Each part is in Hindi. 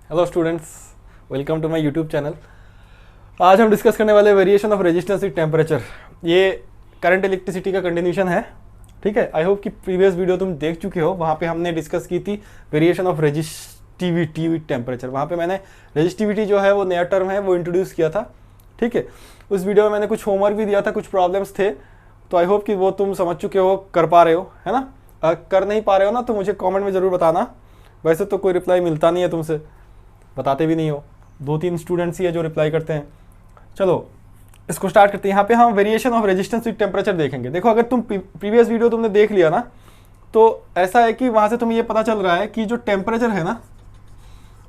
Hello students, welcome to my YouTube channel. आज हम डिस्कस करने वाले variation of resistance with temperature. ये करंट इलेक्ट्रिसिटी का कंटिन्यूशन है। ठीक है, आई होप कि प्रीवियस वीडियो तुम देख चुके हो। वहाँ पे हमने डिस्कस की थी variation of resistivity with temperature. वहाँ पे मैंने रेजिस्टिविटी जो है वो नया टर्म है वो इंट्रोड्यूस किया था। ठीक है, उस वीडियो में मैंने कुछ होमवर्क भी दिया था, कुछ प्रॉब्लम्स थे, तो आई होप कि वो तुम समझ चुके हो, कर पा रहे हो, है ना। कर नहीं पा रहे हो ना तो मुझे कमेंट में ज़रूर बताना। वैसे तो कोई रिप्लाई मिलता नहीं है तुमसे, बताते भी नहीं हो। 2-3 स्टूडेंट्स ही है जो रिप्लाई करते हैं। चलो इसको स्टार्ट करते हैं। यहाँ पे हम variation of resistance with temperature देखेंगे। देखो, अगर तुम प्रीवियस वीडियो तुमने देख लिया ना, तो ऐसा है कि वहाँ से तुम्हें ये पता चल रहा है कि जो टेम्परेचर है ना,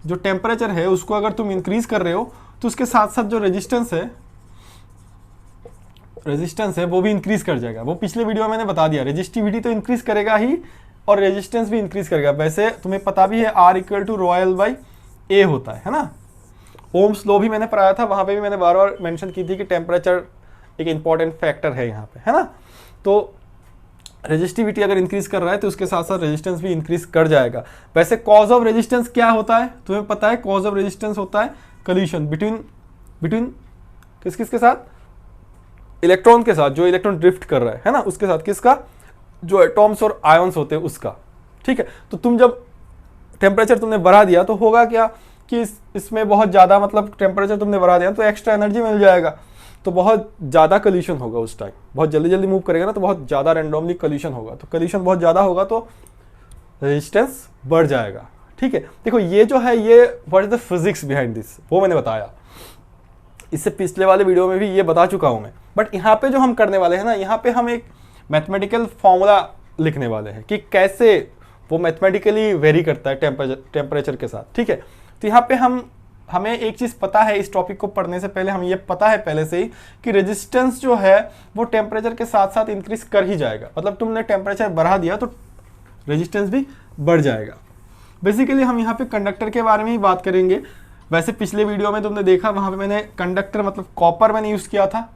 जो टेम्परेचर है उसको अगर तुम इंक्रीज कर रहे हो तो उसके साथ साथ जो रेजिस्टेंस है वो भी इंक्रीज कर जाएगा। वो पिछले वीडियो में मैंने बता दिया, रेजिस्टिविटी तो इंक्रीज करेगा ही और रेजिस्टेंस भी इंक्रीज करेगा। वैसे तुम्हें पता भी है R = ρL/A होता है ना। ओम्स लॉ भी मैंने पढ़ाया था, वहां पे भी मैंने बार बार मेंशन की थी कि टेम्परेचर एक इंपॉर्टेंट फैक्टर है यहाँ पे, है ना। तो रेजिस्टिविटी अगर इंक्रीज कर रहा है तो उसके साथ साथ रेजिस्टेंस भी इंक्रीज कर जाएगा। वैसे कॉज ऑफ रेजिस्टेंस क्या होता है तुम्हें पता है? कॉज ऑफ रेजिस्टेंस होता है कोलिशन बिटवीन किस किस के साथ? इलेक्ट्रॉन के साथ, जो इलेक्ट्रॉन ड्रिफ्ट कर रहा है ना, उसके साथ। किसका? जो एटॉम्स और आयंस होते हैं उसका। ठीक है, तो तुम जब टेम्परेचर तुमने बढ़ा दिया तो होगा क्या कि इसमें बहुत ज़्यादा, मतलब टेम्परेचर तुमने बढ़ा दिया तो एक्स्ट्रा एनर्जी मिल जाएगा, तो बहुत ज़्यादा कोलिशन होगा उस टाइम। बहुत जल्दी जल्दी मूव करेगा ना तो बहुत ज़्यादा रैंडमली कोलिशन होगा, तो कोलिशन बहुत ज़्यादा होगा तो रेजिस्टेंस बढ़ जाएगा। ठीक है, देखो ये जो है ये what is the physics behind this, वो मैंने बताया। इससे पिछले वाले वीडियो में भी ये बता चुका हूँ मैं। बट यहाँ पे जो हम करने वाले हैं ना, यहाँ पे हम एक मैथमेटिकल फॉर्मूला लिखने वाले हैं कि कैसे वो मैथमेटिकली वेरी करता है टेम्परेचर के साथ। ठीक है, तो यहाँ पे हमें एक चीज़ पता है, इस टॉपिक को पढ़ने से पहले हमें ये पता है पहले से ही कि रेजिस्टेंस जो है वो टेम्परेचर के साथ साथ इंक्रीज कर ही जाएगा। मतलब तुमने टेम्परेचर बढ़ा दिया तो रेजिस्टेंस भी बढ़ जाएगा। बेसिकली हम यहाँ पे कंडक्टर के बारे में ही बात करेंगे। वैसे पिछले वीडियो में तुमने देखा, वहाँ पे मैंने कंडक्टर मतलब कॉपर मैंने यूज़ किया था,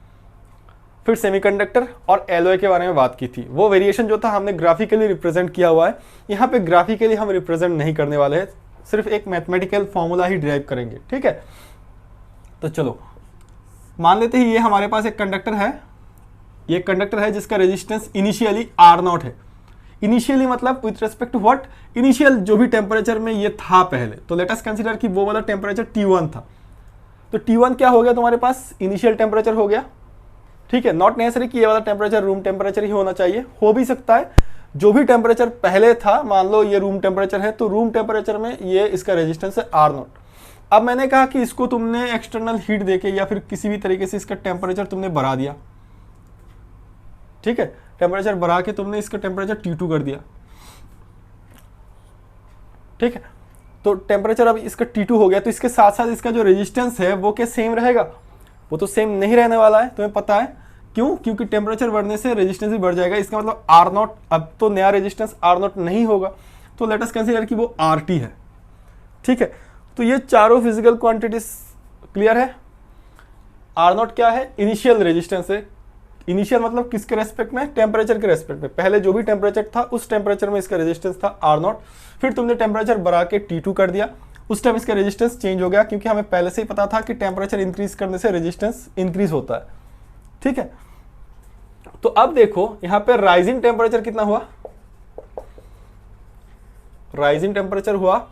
फिर सेमीकंडक्टर और एलॉय के बारे में बात की थी। वो वेरिएशन जो था हमने ग्राफिकली रिप्रेजेंट किया हुआ है। यहाँ पे ग्राफिकली हम रिप्रेजेंट नहीं करने वाले हैं, सिर्फ एक मैथमेटिकल फॉर्मूला ही ड्राइव करेंगे। ठीक है, तो चलो मान लेते हैं ये हमारे पास एक कंडक्टर है। ये कंडक्टर है जिसका रेजिस्टेंस इनिशियली R0 है। इनिशियली मतलब with respect to what? Initial जो भी टेम्परेचर में ये था पहले, तो लेट अस कंसीडर कि वो वाला टेम्परेचर T1 था। तो T1 क्या हो गया तुम्हारे पास? इनिशियल टेम्परेचर हो गया। ठीक है, नॉट नेसेसरी कि ये वाला टेम्परेचर रूम टेम्परेचर ही होना चाहिए, हो भी सकता है जो भी टेम्परेचर पहले था, मान लो ये रूम टेम्परेचर है, तो रूम टेम्परेचर में ये इसका रेजिस्टेंस है R0। अब मैंने कहा कि इसको तुमने एक्सटर्नल हीट देके या फिर किसी भी तरीके से इसका टेम्परेचर तुमने बढ़ा दिया। ठीक है, टेम्परेचर बढ़ा के तुमने इसका टेम्परेचर T2 कर दिया। ठीक है, तो टेम्परेचर अब इसका T2 हो गया, तो इसके साथ साथ इसका जो रेजिस्टेंस है वो क्या सेम रहेगा? वो तो सेम नहीं रहने वाला है, तुम्हें पता है क्यों? क्योंकि टेम्परेचर बढ़ने से रेजिस्टेंस भी बढ़ जाएगा। इसका मतलब R0, अब तो नया रेजिस्टेंस R0 नहीं होगा, तो लेट अस कंसीडर कि वो RT है। ठीक है, तो ये चारों फिजिकल क्वांटिटीज क्लियर है। R0 क्या है? इनिशियल रेजिस्टेंस है। इनिशियल मतलब किसके रेस्पेक्ट में? टेम्परेचर के रेस्पेक्ट में। पहले जो भी टेम्परेचर था उस टेम्परेचर में इसका रेजिस्टेंस था R0। फिर तुमने टेम्परेचर बढ़ा के T2 कर दिया, उस टाइम इसका रेजिस्टेंस चेंज हो गया, क्योंकि हमें पहले से ही पता था कि टेम्परेचर इंक्रीज करने से रेजिस्टेंस इंक्रीज होता है। ठीक है, तो अब देखो यहां पे राइजिंग टेम्परेचर कितना हुआ? राइजिंग टेम्परेचर हुआ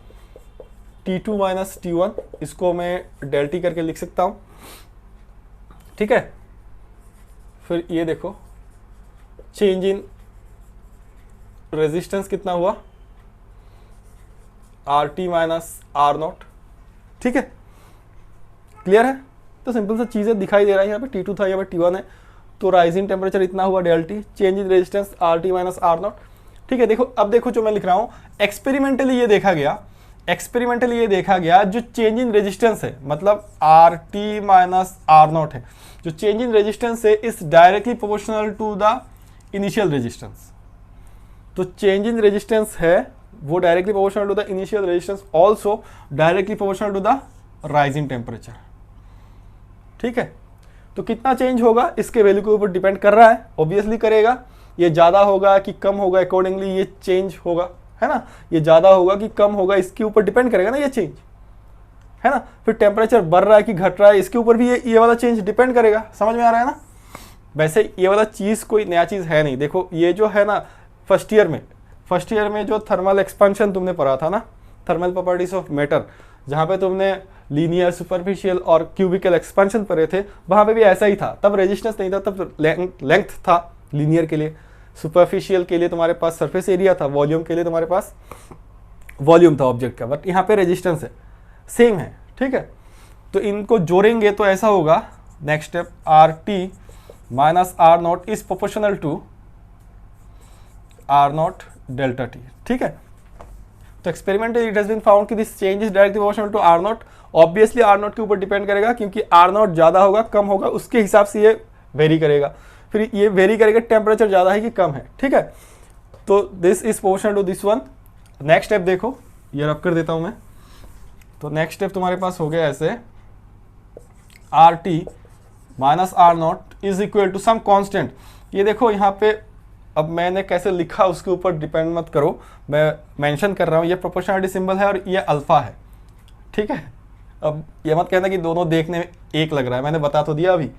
T2 - T1, इसको मैं ΔT करके लिख सकता हूं। ठीक है, फिर ये देखो चेंज इन रेजिस्टेंस कितना हुआ? RT - R0। ठीक है, क्लियर है? तो सिंपल सा चीज़ें दिखाई दे रहा है। यहाँ पे T2 था, यहाँ पे T1 है, तो राइजिंग टेम्परेचर इतना हुआ ΔT, change in resistance RT - R0। ठीक है, देखो अब देखो जो मैं लिख रहा हूँ, एक्सपेरिमेंटली ये देखा गया जो चेंज इन रेजिस्टेंस है, मतलब RT - R0 है, जो चेंज इन रेजिस्टेंस है is directly proportional to the initial resistance. तो चेंज इन रेजिस्टेंस है वो directly proportional to the initial resistance, also directly proportional to the rising temperature. ठीक है, तो कितना चेंज होगा इसके वैल्यू के ऊपर डिपेंड कर रहा है, ऑब्वियसली करेगा। ये ज़्यादा होगा कि कम होगा, अकॉर्डिंगली ये चेंज होगा, है ना। ये ज़्यादा होगा कि कम होगा इसके ऊपर डिपेंड करेगा ना ये चेंज। है ना। फिर टेम्परेचर बढ़ रहा है कि घट रहा है, इसके ऊपर भी ये वाला चेंज डिपेंड करेगा। समझ में आ रहा है ना। वैसे ये वाला चीज़ कोई नया चीज़ है नहीं। देखो ये जो है ना, फर्स्ट ईयर में जो थर्मल एक्सपेंशन तुमने पढ़ा था ना, थर्मल प्रॉपर्टीज ऑफ मैटर, जहाँ पे तुमने लीनियर, सुपरफिशियल और क्यूबिकल एक्सपेंशन पढ़े थे, वहाँ पे भी ऐसा ही था। तब रेजिस्टेंस नहीं था, तब लेंथ था लीनियर के लिए, सुपरफिशियल के लिए तुम्हारे पास सरफेस एरिया था, वॉल्यूम के लिए तुम्हारे पास वॉल्यूम था ऑब्जेक्ट का। बट यहाँ पे रेजिस्टेंस है, सेम है, ठीक है। तो इनको जोड़ेंगे तो ऐसा होगा, next step, R T minus R not is proportional to R not delta T, ठीक है। तो experimentally it has been found कि this change is directly proportional to R naught. Obviously R naught के ऊपर डिपेंड करेगा, क्योंकि आर नॉट ज़्यादा होगा कम होगा उसके हिसाब से ये वेरी करेगा। फिर ये वेरी करेगा टेम्परेचर ज़्यादा है कि कम है, ठीक है। तो this is proportional to this one. Next step देखो, ये रब कर देता हूँ मैं। तो नेक्स्ट स्टेप तुम्हारे पास हो गया ऐसे, R T minus R not is equal to some constant. ये देखो यहाँ पे अब मैंने कैसे लिखा उसके ऊपर डिपेंड मत करो, मैं मेंशन कर रहा हूँ, ये प्रोपोर्शनलिटी सिंबल है और ये अल्फा है, ठीक है। अब ये मत कहना कि दोनों देखने में एक लग रहा है, मैंने बता तो दिया अभी,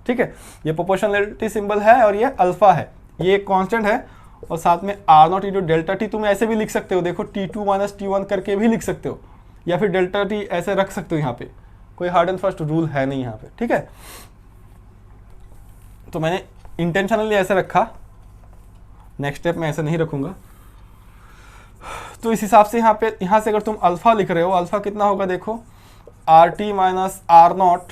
ठीक है। ये प्रोपोर्शनलिटी सिंबल है और ये अल्फा है, ये एक कांस्टेंट है, और साथ में R nought into delta T तुम ऐसे भी लिख सकते हो, देखो T2 माइनस T1 करके भी लिख सकते हो, या फिर डेल्टा टी ऐसे रख सकते हो। यहाँ पे कोई हार्ड एंड फास्ट रूल है नहीं यहाँ पे, ठीक है। तो मैंने इंटेंशनली ऐसे रखा, नेक्स्ट स्टेप में ऐसे नहीं रखूंगा। तो इस हिसाब से यहाँ से अगर तुम अल्फा लिख रहे हो, अल्फा कितना होगा देखो, R T minus R nought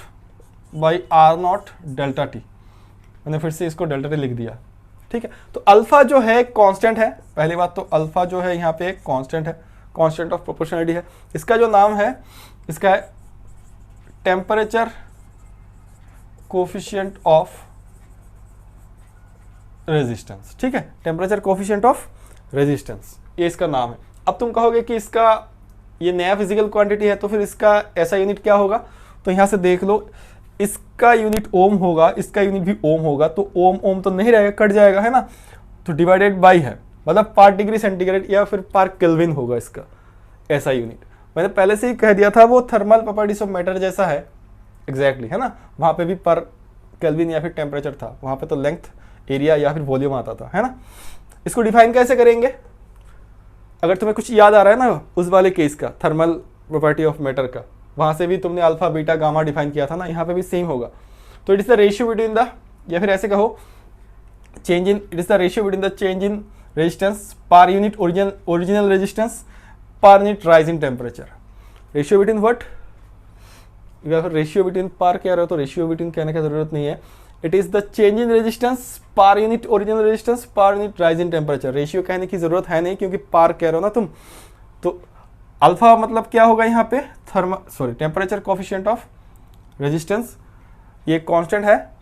by R not delta T. मैंने फिर से इसको डेल्टा टी लिख दिया, ठीक है। तो अल्फा जो है कांस्टेंट है, पहली बात तो अल्फा जो है यहाँ पे एक कांस्टेंट है, कांस्टेंट ऑफ प्रोपोर्शनलिटी है। इसका जो नाम है, इसका है टेम्परेचर कोफिशिएंट ऑफ रेजिस्टेंस, ठीक है। टेम्परेचर कोफिशिएंट ऑफ रेजिस्टेंस, ये इसका नाम है। अब तुम कहोगे कि इसका ये नया फिजिकल क्वांटिटी है, तो फिर इसका ऐसा यूनिट क्या होगा। तो यहाँ से देख लो, इसका यूनिट ओम होगा, इसका यूनिट भी ओम होगा, तो ओम ओम तो नहीं रहेगा, कट जाएगा, है ना। तो डिवाइडेड बाई है, मतलब पर डिग्री सेंटीग्रेड या फिर पर केल्विन होगा इसका ऐसा यूनिट। मैंने पहले से ही कह दिया था, वो थर्मल प्रॉपर्टीज ऑफ मैटर जैसा है एग्जैक्टली, है ना। वहाँ पे भी पर केल्विन या फिर टेम्परेचर था, वहाँ पे तो लेंथ, एरिया या फिर वॉल्यूम आता था, है ना। इसको डिफाइन कैसे करेंगे, अगर तुम्हें कुछ याद आ रहा है ना उस वाले केस का, थर्मल प्रॉपर्टी ऑफ मैटर का, वहाँ से भी तुमने अल्फा बीटा गामा डिफाइन किया था ना, यहाँ पे भी सेम होगा। तो it is the ratio between the, या फिर ऐसे कहो change in, it is the ratio between the change in resistance per unit original resistance per unit rise in temperature. Ratio between what, या फिर रेशियो बिटवीन पर कह रहे हो तो रेशियो बिटवीन कहने की जरूरत नहीं है। It is the change in resistance per unit original resistance per unit rise in temperature. Ratio कहने की जरूरत है नहीं, क्योंकि पार कह रहे हो ना तुम। तो अल्फा मतलब क्या होगा यहाँ पे, टेम्परेचर कोफिशिएंट ऑफ रेजिस्टेंस, ये कांस्टेंट है।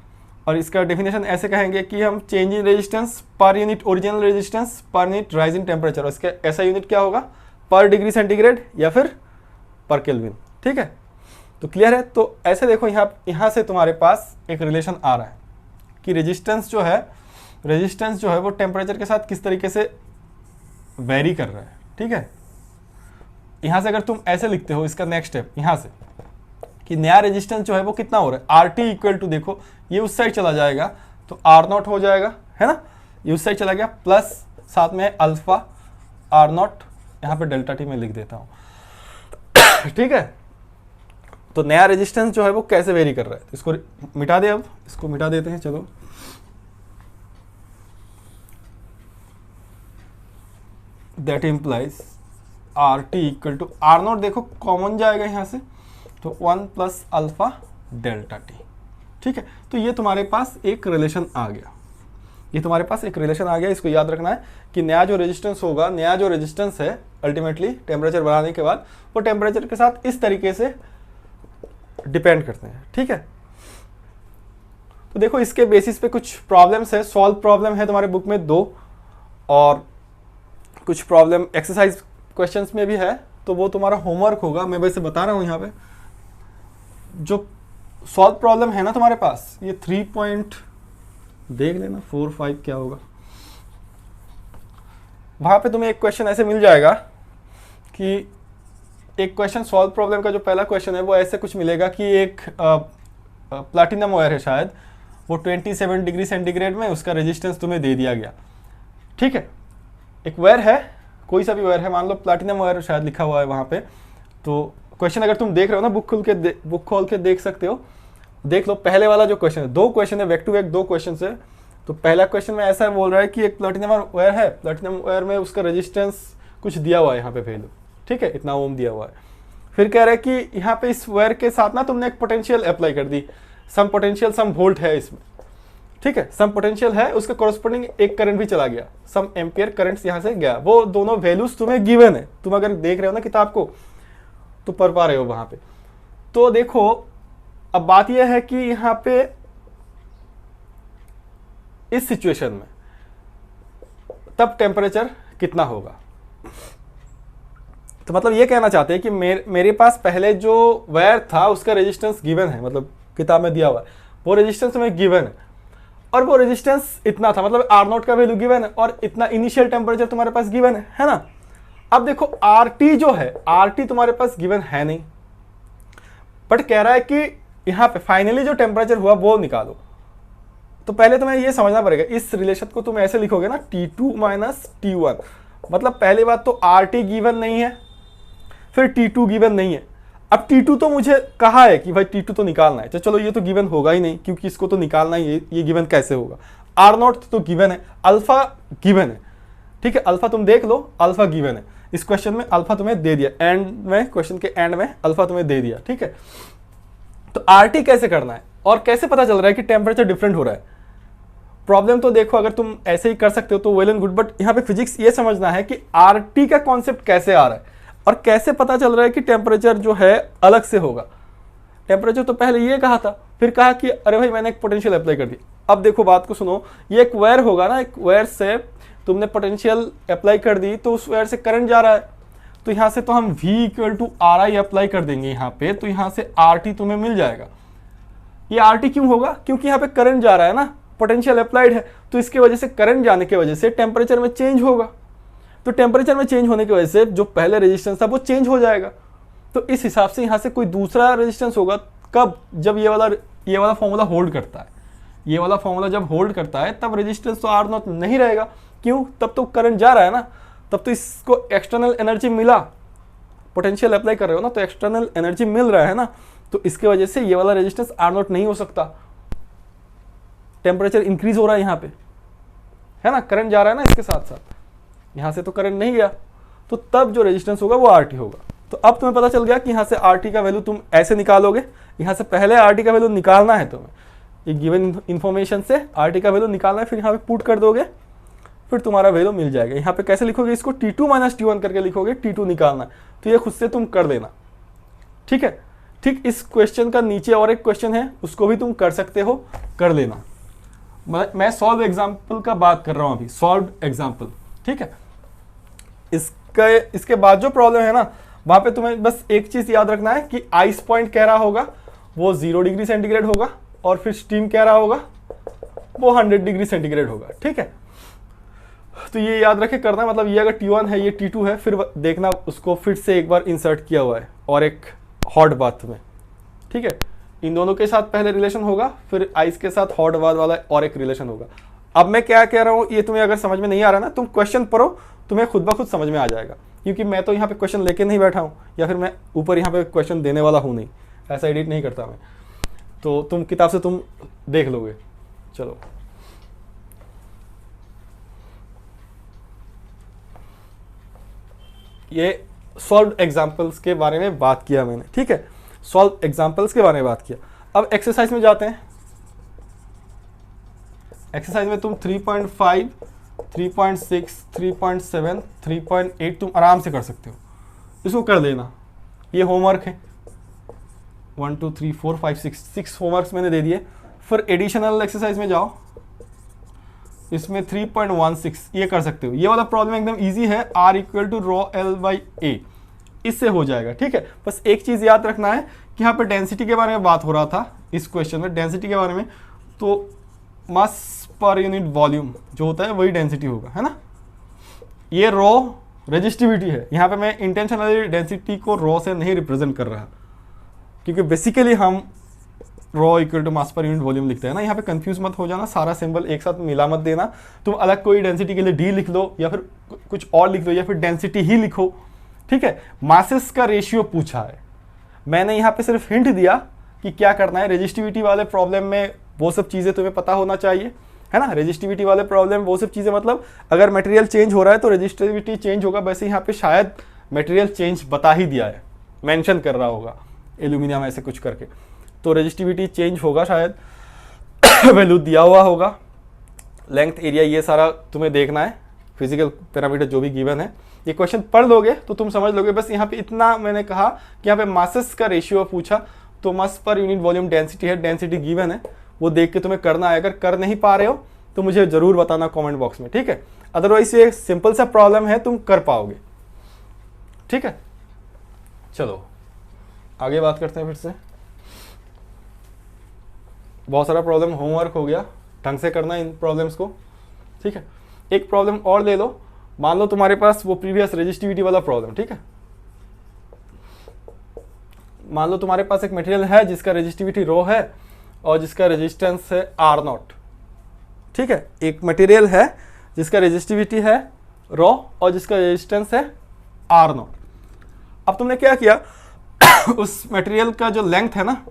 और इसका डेफिनेशन ऐसे कहेंगे कि हम change in resistance per unit original resistance per unit rise in temperature, इसका ऐसा यूनिट क्या होगा, पर डिग्री सेंटीग्रेड या फिर पर केल्विन, ठीक है। तो क्लियर है। तो ऐसे देखो यहाँ से तुम्हारे पास एक रिलेशन आ रहा है कि रेजिस्टेंस जो है वो टेम्परेचर के साथ किस तरीके से वेरी कर रहा है, ठीक है। यहाँ से अगर तुम ऐसे लिखते हो, इसका नेक्स्ट स्टेप यहाँ से कि नया रेजिस्टेंस जो है वो कितना हो रहा है, आर टी इक्वल टू, देखो ये उस साइड चला जाएगा तो आर नॉट हो जाएगा, है ना, ये उस साइड चला गया, प्लस साथ में अल्फा आर नॉट, यहाँ पे डेल्टा टी में लिख देता हूँ, ठीक है। तो नया रेजिस्टेंस जो है वो कैसे वेरी कर रहा है, इसको मिटा दे, अब इसको मिटा देते हैं, चलो। That implies R T equal to R nought, देखो कॉमन जाएगा यहाँ से, तो 1 प्लस अल्फा डेल्टा टी, ठीक है। तो ये तुम्हारे पास एक रिलेशन आ गया, इसको याद रखना है कि नया जो रेजिस्टेंस है अल्टीमेटली टेम्परेचर बढ़ाने के बाद वो टेम्परेचर के साथ इस तरीके से डिपेंड करते हैं, ठीक है। तो देखो इसके बेसिस पे कुछ प्रॉब्लम्स है, सॉल्व प्रॉब्लम है तुम्हारे बुक में 2, और कुछ प्रॉब्लम एक्सरसाइज क्वेश्चंस में भी है, तो वो तुम्हारा होमवर्क होगा। मैं वैसे बता रहा हूँ यहाँ पे जो सॉल्व प्रॉब्लम है ना तुम्हारे पास, ये 3 पॉइंट देख लेना, 4, 5 क्या होगा। वहाँ पे तुम्हें एक क्वेश्चन ऐसे मिल जाएगा कि एक क्वेश्चन सॉल्व प्रॉब्लम का जो पहला क्वेश्चन है वो ऐसे कुछ मिलेगा कि एक प्लैटिनम वायर है शायद, वो 27 डिग्री सेंटीग्रेड में उसका रेजिस्टेंस तुम्हें दे दिया गया, ठीक है। एक वायर है, कोई सा भी वायर है, मान लो प्लैटिनम वायर शायद लिखा हुआ है वहाँ पे। तो क्वेश्चन अगर तुम देख रहे हो ना, बुक खोल के देख सकते हो, देख लो पहले वाला जो क्वेश्चन है, 2 क्वेश्चन है, बैक टू बैक 2 क्वेश्चन है। तो पहला क्वेश्चन में ऐसा बोल रहा है कि एक प्लैटिनम वायर है, प्लैटिनम वायर में उसका रेजिस्टेंस कुछ दिया हुआ है यहाँ पे वैल्यू, ठीक है, इतना ओम दिया हुआ है। फिर कह रहा है कि यहाँ पे इस वायर के साथ ना तुमने एक पोटेंशियल अप्लाई कर दी, सम पोटेंशियल सम वोल्ट है इसमें, ठीक है, सम पोटेंशियल है, उसका कॉरस्पॉन्डिंग एक करंट भी चला गया, सम एम्पियर करंट यहाँ से गया। वो दोनों वैल्यूज तुम्हें गिवन है, तुम अगर देख रहे हो ना किताब को तो पढ़ पा रहे हो वहां पे। तो देखो अब बात यह है कि यहाँ पे इस सिचुएशन में तब टेम्परेचर कितना होगा। तो मतलब ये कहना चाहते हैं कि मेरे पास पहले जो वायर था उसका रेजिस्टेंस गिवन है, मतलब किताब में दिया हुआ है, वो रेजिस्टेंस में गिवन है, और वो रेजिस्टेंस इतना था, मतलब R0 का वैल्यू गिवन है और इतना इनिशियल टेम्परेचर तुम्हारे पास गिवन है ना। अब देखो RT जो है, RT तुम्हारे पास गिवन है नहीं, बट कह रहा है कि यहाँ पे फाइनली जो टेम्परेचर हुआ वो निकालो। तो पहले तुम्हें ये समझना पड़ेगा, इस रिलेशन को तुम ऐसे लिखोगे ना, T2 माइनस T1, मतलब पहली बात तो RT गिवन नहीं है, फिर T2 गिवन नहीं है। अब T2 तो मुझे कहा है कि भाई T2 तो निकालना है, तो चलो ये तो गिवन होगा ही नहीं क्योंकि इसको तो निकालना ही, ये गिवन कैसे होगा। R0 तो गिवन है, अल्फा गिवन है, ठीक है, अल्फा तुम देख लो, अल्फा गिवन है, इस क्वेश्चन में अल्फा तुम्हें दे दिया, एंड में क्वेश्चन के एंड में अल्फा तुम्हें दे दिया, ठीक है। तो RT कैसे करना है और कैसे पता चल रहा है कि टेम्परेचर डिफरेंट हो रहा है। प्रॉब्लम तो देखो अगर तुम ऐसे ही कर सकते हो तो वेल एंड गुड, बट यहाँ पे फिजिक्स ये समझना है कि RT का कॉन्सेप्ट कैसे आ रहा है और कैसे पता चल रहा है कि टेम्परेचर जो है अलग से होगा। टेम्परेचर तो पहले ये कहा था, फिर कहा कि अरे भाई मैंने एक पोटेंशियल अप्लाई कर दिया। अब देखो बात को सुनो, ये एक वायर होगा ना, एक वायर से तुमने पोटेंशियल अप्लाई कर दी तो उस वायर से करंट जा रहा है, तो यहाँ से तो हम V equal to RI apply कर देंगे यहाँ पे, तो यहाँ से RT तुम्हें मिल जाएगा। ये RT क्यों होगा? क्योंकि यहाँ पे करंट जा रहा है ना, पोटेंशियल अप्लाइड है, तो इसके वजह से करंट जाने की वजह से टेम्परेचर में चेंज होगा। तो टेम्परेचर में चेंज होने की वजह से जो पहले रेजिस्टेंस था वो चेंज हो जाएगा। तो इस हिसाब से यहाँ से कोई दूसरा रेजिस्टेंस होगा, कब? जब ये वाला फॉर्मूला होल्ड करता है। ये वाला फॉर्मूला जब होल्ड करता है तब रेजिस्टेंस तो R0 नहीं रहेगा, क्यों? तब तो करंट जा रहा है ना, तब तो इसको एक्सटर्नल एनर्जी मिला, पोटेंशियल अप्लाई कर रहे हो ना तो एक्सटर्नल एनर्जी मिल रहा है ना, तो इसके वजह से ये वाला रेजिस्टेंस R0 नहीं हो सकता। टेम्परेचर इंक्रीज हो रहा है यहाँ पे, है ना, करंट जा रहा है ना इसके साथ साथ, यहाँ से तो करंट नहीं गया, तो तब जो रेजिस्टेंस होगा वो RT होगा। तो अब तुम्हें पता चल गया कि यहाँ से RT का वैल्यू तुम ऐसे निकालोगे, यहाँ से पहले RT का वैल्यू निकालना है तुम्हें, ये गिवन इन्फॉर्मेशन से RT का वैल्यू निकालना है, फिर यहाँ पे पुट कर दोगे, फिर तुम्हारा वैल्यू मिल जाएगा। यहाँ पे कैसे लिखोगे इसको? T2 माइनस T1 करके लिखोगे, T2 निकालना है, तो ये खुद से तुम कर देना, ठीक है। ठीक इस क्वेश्चन का नीचे और एक क्वेश्चन है, उसको भी तुम कर सकते हो, कर लेना। मैं सॉल्व एग्जाम्पल का बात कर रहा हूँ अभी, सॉल्व एग्जाम्पल, ठीक है। इसके बाद जो प्रॉब्लम है ना, वहां पे तुम्हें बस एक चीज याद रखना है कि आइस पॉइंट कह रहा होगा वो 0 डिग्री सेंटीग्रेड होगा, और फिर स्टीम कह रहा होगा वो 100 डिग्री सेंटीग्रेड होगा, ठीक है। तो ये याद रखे करना, मतलब ये अगर T1 है, ये T2 है, फिर देखना उसको फिर से एक बार इंसर्ट किया हुआ है और एक हॉट बाथ में, ठीक है। इन दोनों के साथ पहले रिलेशन होगा, फिर आइस के साथ हॉट बाथ वाला और एक रिलेशन होगा। अब मैं क्या कह रहा हूँ ये तुम्हें अगर समझ में नहीं आ रहा ना, तुम क्वेश्चन पढ़ो, तुम्हें खुद ब खुद समझ में आ जाएगा, क्योंकि मैं तो यहाँ पे क्वेश्चन लेके नहीं बैठा हूँ, या फिर मैं ऊपर यहाँ पे क्वेश्चन देने वाला हूँ नहीं, ऐसा एडिट नहीं करता मैं, तो तुम किताब से तुम देख लोगे। चलो ये सॉल्व एग्जाम्पल्स के बारे में बात किया मैंने, ठीक है, सॉल्व एग्जाम्पल्स के बारे में बात किया। अब एक्सरसाइज में जाते हैं। एक्सरसाइज में तुम 3.5, 3.6, 3.7, 3.8 तुम आराम से कर सकते हो, इसको कर देना। ये होमवर्क है, 1 2 3 4 5 6 होमवर्क्स मैंने दे दिए। फिर एडिशनल एक्सरसाइज में जाओ, इसमें 3.16 ये कर सकते हो। ये वाला प्रॉब्लम एकदम इजी है, R equal to rho L by A, इससे हो जाएगा, ठीक है। बस एक चीज़ याद रखना है कि यहाँ पे डेंसिटी के बारे में बात हो रहा था इस क्वेश्चन में, डेंसिटी के बारे में, तो मास पर यूनिट वॉल्यूम जो होता है वही डेंसिटी होगा, है ना। ये रो रेजिस्टिविटी है। यहाँ पे मैं इंटेंशनली डेंसिटी को रॉ से नहीं रिप्रेजेंट कर रहा, क्योंकि बेसिकली हम raw equal to mass per unit volume लिखते हैं ना। यहाँ पे कंफ्यूज मत हो जाना, सारा सिंबल एक साथ मिला मत देना। तुम अलग कोई डेंसिटी के लिए डी लिख लो या फिर कुछ और लिख लो या फिर डेंसिटी ही लिखो, ठीक है। मासेस का रेशियो पूछा है, मैंने यहाँ पे सिर्फ हिंट दिया कि क्या करना है। रेजिस्टिविटी वाले प्रॉब्लम में वो सब चीज़ें तुम्हें पता होना चाहिए, है ना। रेजिस्टिविटी वाले प्रॉब्लम वो सब चीज़ें, मतलब अगर मटेरियल चेंज हो रहा है तो रेजिस्टिविटी चेंज होगा। वैसे यहाँ पे शायद मटेरियल चेंज बता ही दिया है, मेंशन कर रहा होगा एल्यूमिनियम ऐसे कुछ करके, तो रेजिस्टिविटी चेंज होगा शायद, वैल्यू दिया हुआ होगा। लेंथ, एरिया, ये सारा तुम्हें देखना है, फिजिकल पैरामीटर जो भी गिवन है। ये क्वेश्चन पढ़ लोगे तो तुम समझ लोगे। बस यहाँ पे इतना मैंने कहा कि यहाँ पे मासेस का रेशियो पूछा, तो मास पर यूनिट वॉल्यूम डेंसिटी है, डेंसिटी गिवन है, वो देख के तुम्हें करना है। अगर कर नहीं पा रहे हो तो मुझे जरूर बताना कमेंट बॉक्स में, ठीक है। अदरवाइज ये सिंपल सा प्रॉब्लम है, तुम कर पाओगे, ठीक है। चलो आगे बात करते हैं फिर से। बहुत सारा प्रॉब्लम होमवर्क हो गया, ढंग से करना इन प्रॉब्लम्स को, ठीक है। एक प्रॉब्लम और ले लो, मान लो तुम्हारे पास वो प्रीवियस रेजिस्टिविटी वाला प्रॉब्लम, ठीक है। मान लो तुम्हारे पास एक मटेरियल है जिसका रेजिस्टिविटी रो है और जिसका रेजिस्टेंस है R0, ठीक है। एक मटेरियल है जिसका रेजिस्टिविटी है रो और जिसका रेजिस्टेंस है R0। अब तुमने क्या किया, उस मटेरियल का जो लेंथ है ना,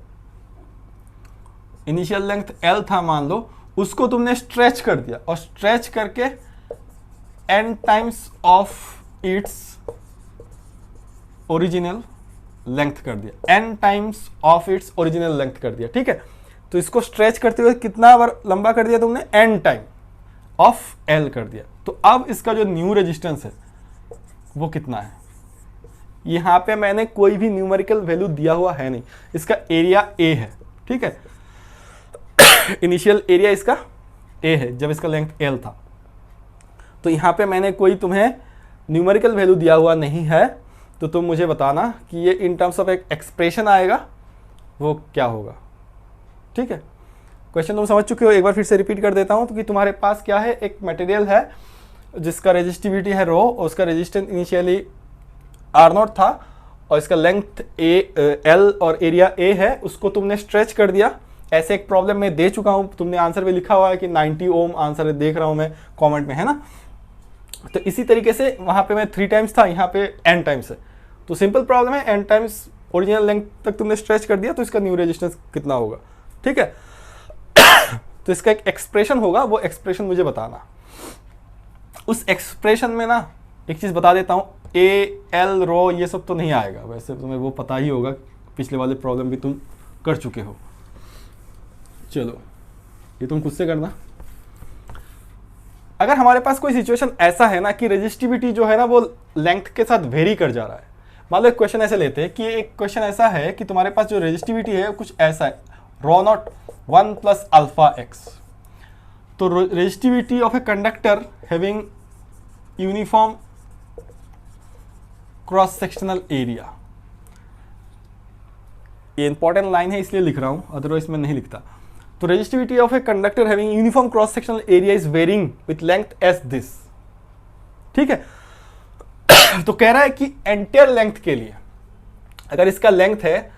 इनिशियल लेंथ L था मान लो, उसको तुमने स्ट्रेच कर दिया और स्ट्रेच करके n times of its original length कर दिया, n times of its original length कर दिया, ठीक है। तो इसको स्ट्रेच करते हुए कितना बार लंबा कर दिया तुमने, n टाइम ऑफ L कर दिया। तो अब इसका जो न्यू रेजिस्टेंस है वो कितना है। यहां पे मैंने कोई भी न्यूमेरिकल वैल्यू दिया हुआ है नहीं, इसका एरिया A है, ठीक है। इनिशियल एरिया इसका A है जब इसका लेंथ L था। तो यहाँ पे मैंने कोई तुम्हें न्यूमेरिकल वैल्यू दिया हुआ नहीं है, तो तुम मुझे बताना कि ये इन टर्म्स ऑफ एक एक्सप्रेशन आएगा वो क्या होगा, ठीक है। क्वेश्चन तुम समझ चुके हो, एक बार फिर से रिपीट कर देता हूँ। तो कि तुम्हारे पास क्या है, एक मटेरियल है जिसका रेजिस्टिविटी है रो और उसका रेजिस्टेंस इनिशियली R0 था और इसका लेंथ L और एरिया A है, उसको तुमने स्ट्रेच कर दिया। ऐसे एक प्रॉब्लम मैं दे चुका हूँ, तुमने आंसर में लिखा हुआ है कि 90 ओम आंसर है, देख रहा हूँ मैं कमेंट में, है ना। तो इसी तरीके से वहाँ पे मैं 3 टाइम्स था, यहाँ पे n टाइम्स है। तो सिंपल प्रॉब्लम है, n टाइम्स ओरिजिनल लेंथ तक तुमने स्ट्रेच कर दिया, तो इसका न्यू रेजिस्टेंस कितना होगा, ठीक है। तो इसका एक एक्सप्रेशन होगा, वो एक्सप्रेशन मुझे बताना। उस एक्सप्रेशन में ना एक चीज़ बता देता हूँ, A, L, रो ये सब तो नहीं आएगा, वैसे तुम्हें वो पता ही होगा, पिछले वाले प्रॉब्लम भी तुम कर चुके हो। चलो ये तुम खुद से करना। अगर हमारे पास कोई सिचुएशन ऐसा है ना कि रेजिस्टिविटी जो है ना वो लेंथ के साथ वेरी कर जा रहा है, मान लो एक क्वेश्चन ऐसे लेते हैं कि एक क्वेश्चन ऐसा है कि तुम्हारे पास जो रेजिस्टिविटी है कुछ ऐसा है, ρ नॉट 1 प्लस अल्फा एक्स। तो resistivity of a conductor having uniform cross sectional area, ये इंपॉर्टेंट लाइन है इसलिए लिख रहा हूं, अदरवाइज मैं नहीं लिखता। तो resistivity of a conductor having uniform cross sectional area is varying with length as this, ठीक है। तो कह रहा है कि एंटायर लेंथ के लिए, अगर इसका लेंथ है,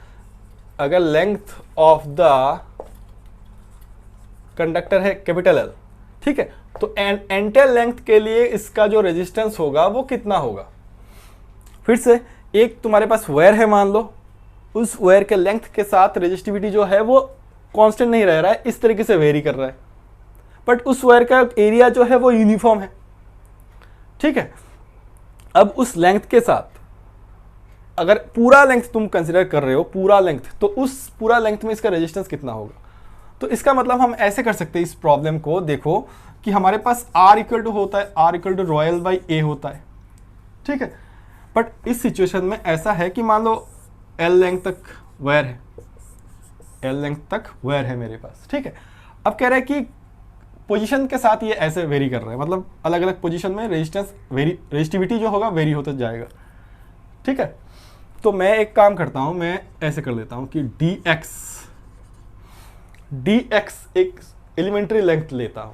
अगर लेंथ ऑफ द कंडक्टर है कैपिटल L, ठीक है, तो एंटायर लेंथ के लिए इसका जो रेजिस्टेंस होगा वो कितना होगा। फिर से एक तुम्हारे पास वायर है मान लो, उस वायर के लेंथ के साथ रेजिस्टिविटी जो है वो कांस्टेंट नहीं रह रहा है, इस तरीके से वेरी कर रहा है, बट उस वायर का एरिया जो है वो यूनिफॉर्म है, ठीक है। अब उस लेंथ के साथ अगर पूरा लेंथ तुम कंसिडर कर रहे हो, पूरा लेंथ, तो उस पूरा लेंथ में इसका रेजिस्टेंस कितना होगा। तो इसका मतलब हम ऐसे कर सकते हैं इस प्रॉब्लम को, देखो कि हमारे पास R इक्वल टू होता है, R equal to ρL by A होता है, ठीक है। बट इस सिचुएशन में ऐसा है कि मान लो L लेंथ तक वायर है, L लेंथ तक वायर है मेरे पास, ठीक है। अब कह रहा है कि पोजीशन के साथ ये ऐसे वेरी कर रहा है, मतलब अलग अलग पोजीशन में रेजिस्टेंस वेरी, रेजिस्टिविटी जो होगा वेरी होता जाएगा, ठीक है। तो मैं एक काम करता हूं, मैं ऐसे कर लेता हूं कि dx एक एलिमेंट्री लेंथ लेता हूं,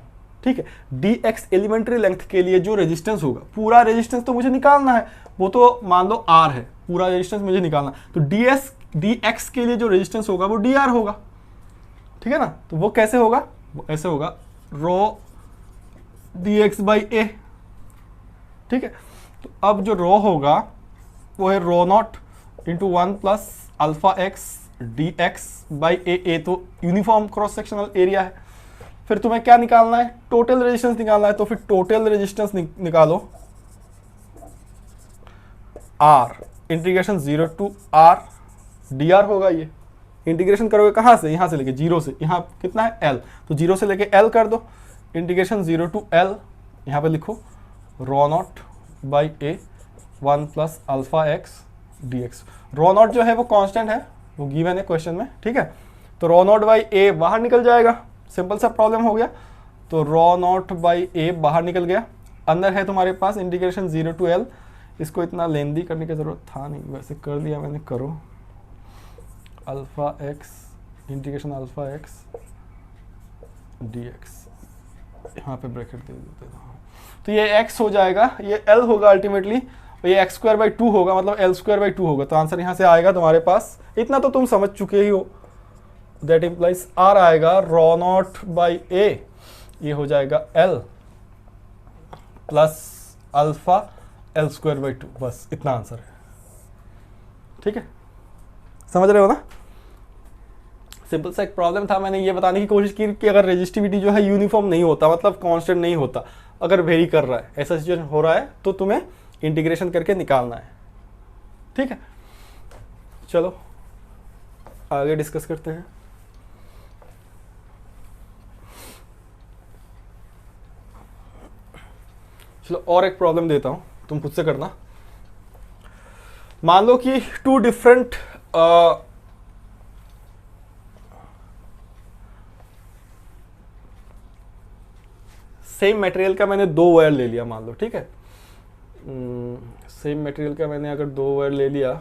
ठीक है। dx एलिमेंट्री लेंथ के लिए जो रेजिस्टेंस होगा, पूरा रेजिस्टेंस तो मुझे निकालना है, वो तो मान लो r है, पूरा रेजिस्टेंस मुझे निकालना, तो dx के लिए जो रेजिस्टेंस होगा वो dr होगा, ठीक है ना। तो वो कैसे होगा, वो ऐसे होगा रो dx बाई a, ठीक है। तो अब जो रो होगा वो है rho naught into 1 plus alpha x d x by a, तो यूनिफॉर्म क्रॉस सेक्शनल एरिया है। फिर तुम्हें क्या निकालना है, टोटल रेजिस्टेंस निकालना है, तो फिर टोटल रेजिस्टेंस निकालो R integration 0 to R dr होगा। ये इंटीग्रेशन करोगे कहाँ से, यहाँ से लेके 0 से, यहाँ कितना है L, तो 0 से लेके L कर दो, इंटीग्रेशन 0 टू L, यहाँ पे लिखो rho naught by a 1 plus alpha x d x. Rho naught जो है वो कांस्टेंट है, वो गिवन है क्वेश्चन में, ठीक है। तो रो नॉट बाई ए बाहर निकल जाएगा, सिंपल सा प्रॉब्लम हो गया। तो रो नॉट बाई ए बाहर निकल गया, अंदर है तुम्हारे पास इंटीग्रेशन 0 टू L। इसको इतना लेंदी करने की ज़रूरत था नहीं, वैसे कर दिया मैंने, करो alpha x integration alpha x d x, यहाँ पे ब्रैकेट दे देते हैं, तो ये x हो जाएगा, ये L होगा अल्टीमेटली, और ये x² 2 होगा, मतलब L² 2 होगा। तो आंसर यहाँ से आएगा तुम्हारे पास, इतना तो तुम समझ चुके ही हो। दैट इम्प्लाइज R आएगा रो नॉट बाई ए, ये हो जाएगा L प्लस अल्फा L² 2, बस इतना आंसर है, ठीक है। समझ रहे हो ना, सिंपल सा एक प्रॉब्लम था, मैंने ये बताने की कोशिश की कि अगर रेजिस्टिविटी जो है यूनिफॉर्म नहीं होता, मतलब कांस्टेंट नहीं होता, अगर वेरी कर रहा है, ऐसा सिचुएशन हो रहा है, तो तुम्हें इंटीग्रेशन करके निकालना है, ठीक है। चलो आगे डिस्कस करते हैं। चलो और एक प्रॉब्लम देता हूं, तुम खुद से करना। मान लो कि टू डिफरेंट सेम मटेरियल का मैंने 2 वायर ले लिया, मान लो, ठीक है। सेम मटेरियल का मैंने अगर 2 वायर ले लिया,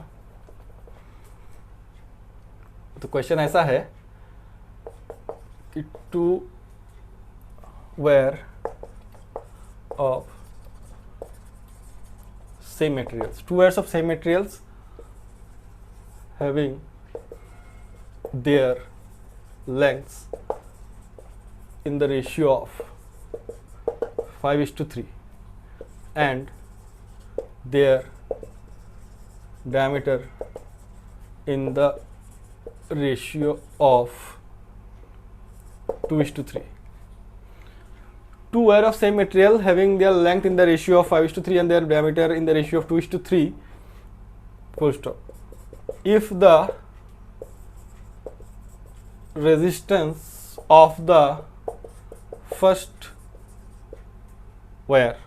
तो क्वेश्चन ऐसा है कि 2 wire of same materials, 2 wires of same materials having their lengths in the ratio of 5:3 and their diameter in the ratio of 2:3. 2 wire of same material having their length in the ratio of 5:3 and their diameter in the ratio of 2:3, full stop. If the resistance of the first wire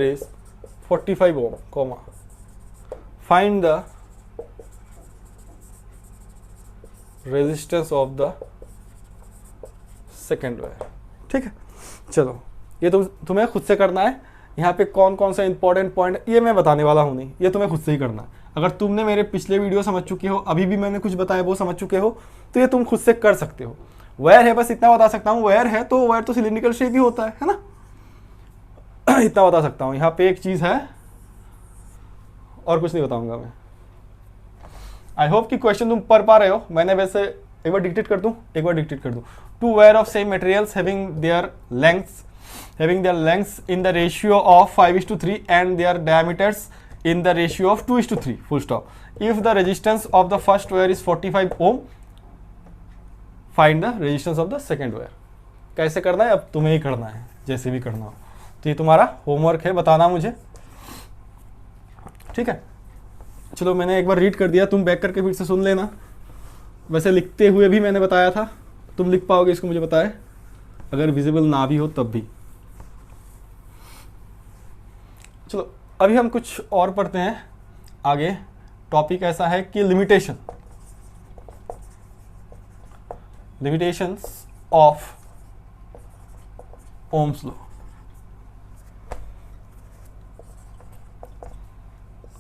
is 45 ohm, comma, find the resistance of the second wire, ठीक है। चलो ये तुम्हें खुद से करना है, यहाँ पे कौन कौन सा इंपॉर्टेंट पॉइंट ये मैं बताने वाला हूँ नहीं, ये तुम्हें खुद से ही करना है। अगर तुमने मेरे पिछले वीडियो समझ चुके हो, अभी भी मैंने कुछ बताया वो समझ चुके हो, तो ये तुम खुद से कर सकते हो। वायर है, बस इतना बता सकता हूँ, वायर है तो वायर तो सिलिंड्रिकल शेप ही होता है ना, इतना बता सकता हूँ। यहाँ पे एक चीज है और कुछ नहीं बताऊंगा मैं। आई होप कि क्वेश्चन तुम पढ़ पा रहे हो। मैंने वैसे एक बार डिक्टेट कर दूं, 2 wire of same materials having their lengths in the ratio of 5:3 and their diameters in the ratio of 2:3, full stop. If the resistance of the first wire is 45 ohm, find the resistance of the second wire. कैसे करना है अब तुम्हें ही करना है, जैसे भी करना हो। तो ये तुम्हारा होमवर्क है, बताना मुझे, ठीक है। चलो मैंने एक बार रीड कर दिया, तुम बैक करके फिर से सुन लेना। वैसे लिखते हुए भी मैंने बताया था, तुम लिख पाओगे इसको मुझे बताए, अगर विजिबल ना भी हो तब भी। चलो अभी हम कुछ और पढ़ते हैं आगे। टॉपिक ऐसा है कि limitations of Ohm's law.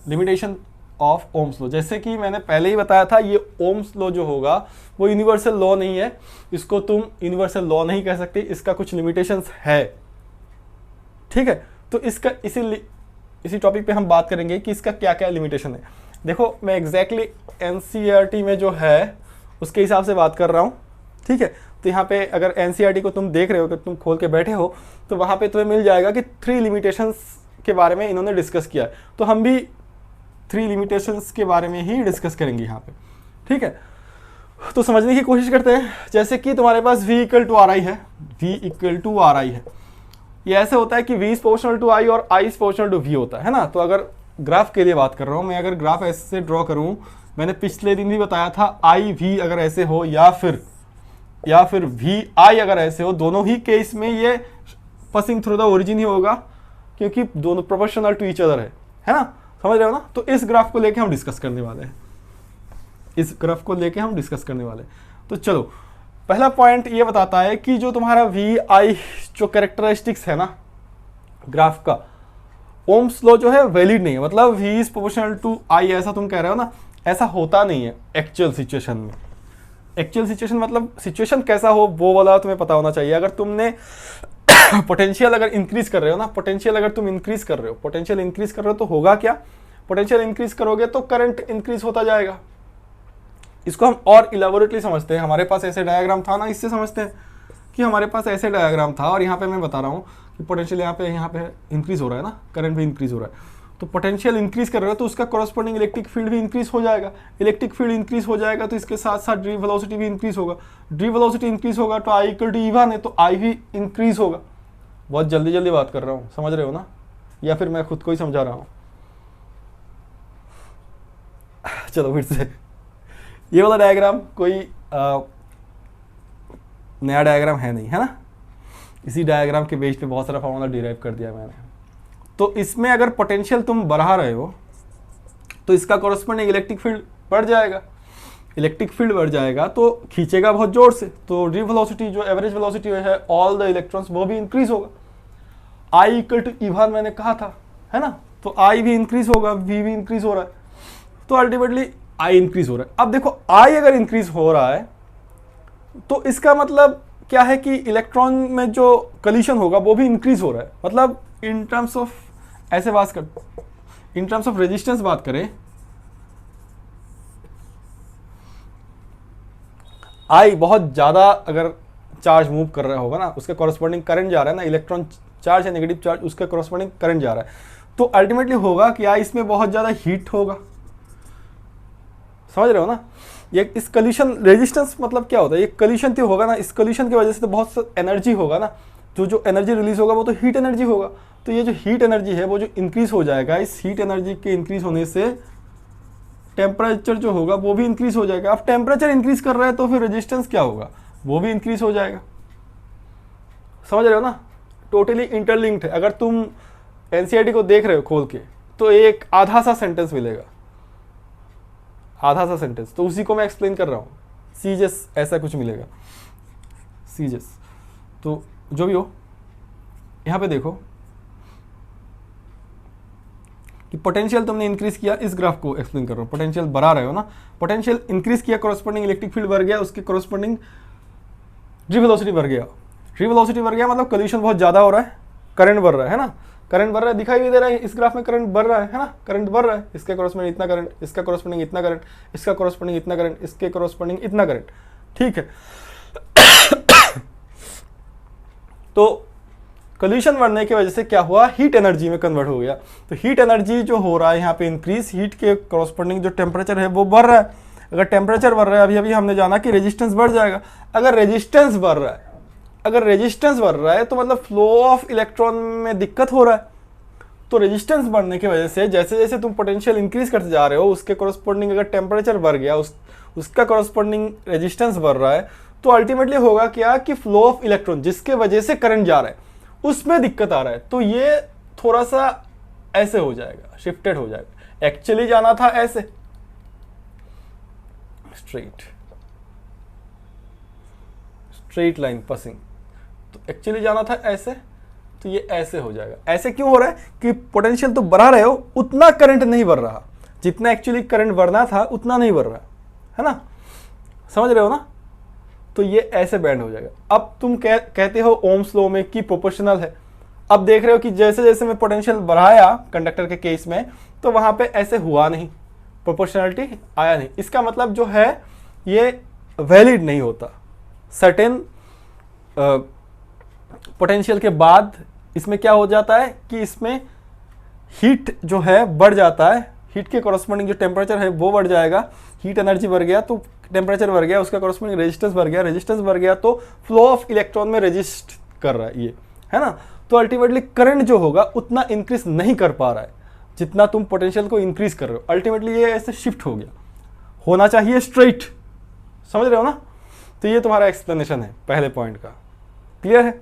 Limitation of Ohm's law. जैसे कि मैंने पहले ही बताया था, ये ओम्स लॉ जो होगा वो यूनिवर्सल लॉ नहीं है, इसको तुम यूनिवर्सल लॉ नहीं कह सकते, इसका कुछ लिमिटेशंस है, ठीक है। तो इसका इसी टॉपिक पे हम बात करेंगे कि इसका क्या क्या लिमिटेशन है। देखो मैं एग्जैक्टली एनसीईआरटी में जो है उसके हिसाब से बात कर रहा हूँ, ठीक है। तो यहाँ पे अगर एनसीईआरटी को तुम देख रहे हो, अगर तुम खोल के बैठे हो, तो वहाँ पे तुम्हें मिल जाएगा कि 3 लिमिटेशंस के बारे में इन्होंने डिस्कस किया है। तो हम भी 3 लिमिटेशंस के बारे में ही डिस्कस करेंगे यहाँ पे, ठीक है। तो समझने की कोशिश करते हैं। जैसे कि तुम्हारे पास V इक्वल टू RI है, V इक्वल टू RI है, ये ऐसे होता है कि V is proportional to I और I is proportional to V होता है ना। तो अगर ग्राफ के लिए बात कर रहा हूँ मैं, अगर ग्राफ ऐसे ड्रॉ करूँ, मैंने पिछले दिन भी बताया था I V अगर ऐसे हो या फिर V I अगर ऐसे हो, दोनों ही केस में ये पासिंग थ्रू द ओरिजिन ही होगा, क्योंकि दोनों प्रोपोर्शनल टू ईच अदर है ना, समझ रहे हो ना। तो इस ग्राफ को लेके हम डिस्कस करने वाले हैं, इस ग्राफ को लेके हम डिस्कस करने वाले हैं। तो चलो, पहला पॉइंट ये बताता है कि जो तुम्हारा V I जो कैरेक्टरिस्टिक्स है ना ग्राफ का, ओम्स लॉ जो है वैलिड नहीं है। मतलब V is proportional to I ऐसा तुम कह रहे हो ना, ऐसा होता नहीं है एक्चुअल सिचुएशन में। एक्चुअल सिचुएशन मतलब सिचुएशन कैसा हो वो वाला तुम्हें पता होना चाहिए। अगर तुमने पोटेंशियल अगर इंक्रीज कर रहे हो ना, पोटेंशियल अगर तुम इंक्रीज कर रहे हो, पोटेंशियल इंक्रीज कर रहे हो तो होगा क्या, पोटेंशियल इंक्रीज करोगे तो करंट इंक्रीज होता जाएगा। इसको हम और इलेबोरेटली समझते हैं। हमारे पास ऐसे डायग्राम था ना, इससे समझते हैं कि हमारे पास ऐसे डायग्राम था और यहाँ पे मैं बता रहा हूँ कि पोटेंशियल यहाँ पे इंक्रीज हो रहा है ना, करंट भी इंक्रीज हो रहा है। तो पोटेंशियल इंक्रीज कर रहे हो तो उसका कॉरस्पॉन्डिंग इलेक्ट्रिक फील्ड भी इंक्रीज हो जाएगा। इलेक्ट्रिक फील्ड इंक्रीज हो जाएगा तो इसके साथ साथ ड्री वेलोसिटी भी इंक्रीज होगा। ड्री वेलोसिटी इंक्रीज होगा तो I इक्वल टू E1 है, तो I भी इंक्रीज होगा। बहुत जल्दी जल्दी बात कर रहा हूँ, समझ रहे हो ना, या फिर मैं खुद को ही समझा रहा हूँ। चलो फिर से, ये वाला डायग्राम कोई नया डायग्राम है नहीं, है ना। इसी डायग्राम के बेस पे बहुत सारा फॉर्मूला डिराइव कर दिया मैंने। तो इसमें अगर पोटेंशियल तुम बढ़ा रहे हो तो इसका कॉरस्पॉन्डिंग इलेक्ट्रिक फील्ड बढ़ जाएगा। इलेक्ट्रिक फील्ड बढ़ जाएगा तो खींचेगा बहुत जोर से, तो ड्री वेलोसिटी जो एवरेज वेलोसिटी है ऑल द इलेक्ट्रॉन्स वो भी इंक्रीज होगा। I इक्वल टू E1 मैंने कहा था, है ना। तो I भी इंक्रीज होगा, V भी इंक्रीज हो रहा है, तो अल्टीमेटली I इंक्रीज हो रहा है। अब देखो I अगर इंक्रीज हो रहा है तो इसका मतलब क्या है कि इलेक्ट्रॉन में जो कलीशन होगा वो भी इंक्रीज हो रहा है। मतलब इन टर्म्स ऑफ ऐसे बात कर, इन टर्म्स ऑफ रेजिस्टेंस बात करें, I बहुत ज्यादा अगर चार्ज मूव कर रहा होगा ना, उसके कॉरस्पॉन्डिंग करंट जा रहा है ना, इलेक्ट्रॉन चार्ज है नेगेटिव चार्ज, उसका कॉरस्पॉन्डिंग करंट जा रहा है, तो अल्टीमेटली होगा कि इसमें बहुत ज्यादा हीट होगा। समझ रहे हो ना। ये इस कलीशन रेजिस्टेंस मतलब क्या होता है, ये कलीशन तो होगा ना, इस कलीशन की वजह से तो बहुत एनर्जी होगा ना, जो एनर्जी रिलीज होगा वो तो हीट एनर्जी होगा। तो ये जो हीट एनर्जी है वो जो इंक्रीज हो जाएगा, इस हीट एनर्जी के इंक्रीज होने से टेम्परेचर जो होगा वो भी इंक्रीज हो जाएगा। अब टेम्परेचर इंक्रीज कर रहा है तो फिर रेजिस्टेंस क्या होगा, वो भी इंक्रीज हो जाएगा। समझ रहे हो ना, टोटली इंटरलिंक्ड है। अगर तुम एनसीईआरटी को देख रहे हो खोल के तो एक आधा सा सेंटेंस मिलेगा, आधा सा सेंटेंस, तो उसी को मैं एक्सप्लेन कर रहा हूँ। सीजेस ऐसा कुछ मिलेगा, सीजेस। तो जो भी हो, यहाँ पे देखो कि पोटेंशियल तुमने इंक्रीज किया, इस ग्राफ को एक्सप्लेन कर रहा हूँ। पोटेंशियल बढ़ा रहे हो ना, पोटेंशियल इंक्रीज किया, कॉरस्पॉन्डिंग इलेक्ट्रिक फील्ड बढ़ गया, उसके कॉरस्पॉन्डिंग ड्री वेलोसिटी बढ़ गया। ड्री वेलोसिटी बढ़ गया मतलब कल्यूशन बहुत ज्यादा हो रहा है, करंट बढ़ रहा है ना, करंट बढ़ रहा है, दिखाई भी दे रहा है इस ग्राफ में, करंट बढ़ रहा है ना, करंट बढ़ रहा है, इसके कॉरस्पॉन्डिंग इतना करंट, इसका कॉरस्पॉन्डिंग इतना करंट, इसका कॉरस्पॉन्डिंग इतना करंट, इसके कॉरस्पॉन्डिंग इतना करंट, ठीक है। तो कल्यूशन बढ़ने की वजह से क्या हुआ, हीट एनर्जी में कन्वर्ट हो गया। तो हीट एनर्जी जो हो रहा है यहाँ पे इंक्रीज, हीट के कॉरस्पॉन्डिंग जो टेम्परेचर है वो बढ़ रहा है। अगर टेम्परेचर बढ़ रहा है, अभी अभी हमने जाना कि रेजिस्टेंस बढ़ जाएगा। अगर रेजिस्टेंस बढ़ रहा है, अगर रेजिस्टेंस बढ़ रहा है तो मतलब फ्लो ऑफ इलेक्ट्रॉन में दिक्कत हो रहा है। तो रेजिस्टेंस बढ़ने की वजह से जैसे जैसे तुम पोटेंशियल इंक्रीज करते जा रहे हो, उसके कॉरस्पॉन्डिंग अगर टेम्परेचर बढ़ गया, उसका कॉरस्पॉन्डिंग रेजिस्टेंस बढ़ रहा है, तो अल्टीमेटली होगा क्या कि फ्लो ऑफ इलेक्ट्रॉन जिसके वजह से करंट जा रहा है उसमें दिक्कत आ रहा है। तो ये थोड़ा सा ऐसे हो जाएगा, शिफ्टेड हो जाएगा। एक्चुअली जाना था ऐसे स्ट्रेट लाइन पासिंग, तो एक्चुअली जाना था ऐसे, तो ये ऐसे हो जाएगा। ऐसे क्यों हो रहा है कि पोटेंशियल तो बढ़ा रहे हो, उतना करंट नहीं बढ़ रहा, जितना एक्चुअली करंट बढ़ना था उतना नहीं बढ़ रहा है ना, समझ रहे हो ना। तो ये ऐसे बैंड हो जाएगा। अब तुम कहते हो ओम्स लॉ में कि प्रोपोर्शनल है। अब देख रहे हो कि जैसे जैसे मैं पोटेंशियल बढ़ाया कंडक्टर के केस में तो वहां पे ऐसे हुआ नहीं, प्रोपोर्शनलिटी आया नहीं। इसका मतलब जो है ये वैलिड नहीं होता। सर्टेन पोटेंशियल के बाद इसमें क्या हो जाता है कि इसमें हीट जो है बढ़ जाता है, हीट के कॉरस्पॉन्डिंग जो टेम्परेचर है वो बढ़ जाएगा। हीट एनर्जी बढ़ गया तो टेम्परेचर बढ़ गया, उसका कॉरस्पॉन्डिंग रेजिस्टेंस बढ़ गया, रेजिस्टेंस बढ़ गया तो फ्लो ऑफ इलेक्ट्रॉन में रेजिस्ट कर रहा है ये, है ना। तो अल्टीमेटली करंट जो होगा उतना इंक्रीज नहीं कर पा रहा है जितना तुम पोटेंशियल को इंक्रीज कर रहे हो। अल्टीमेटली ये ऐसे शिफ्ट हो गया, होना चाहिए स्ट्रेट, समझ रहे हो ना। तो ये तुम्हारा एक्सप्लेनेशन है पहले पॉइंट का, क्लियर है।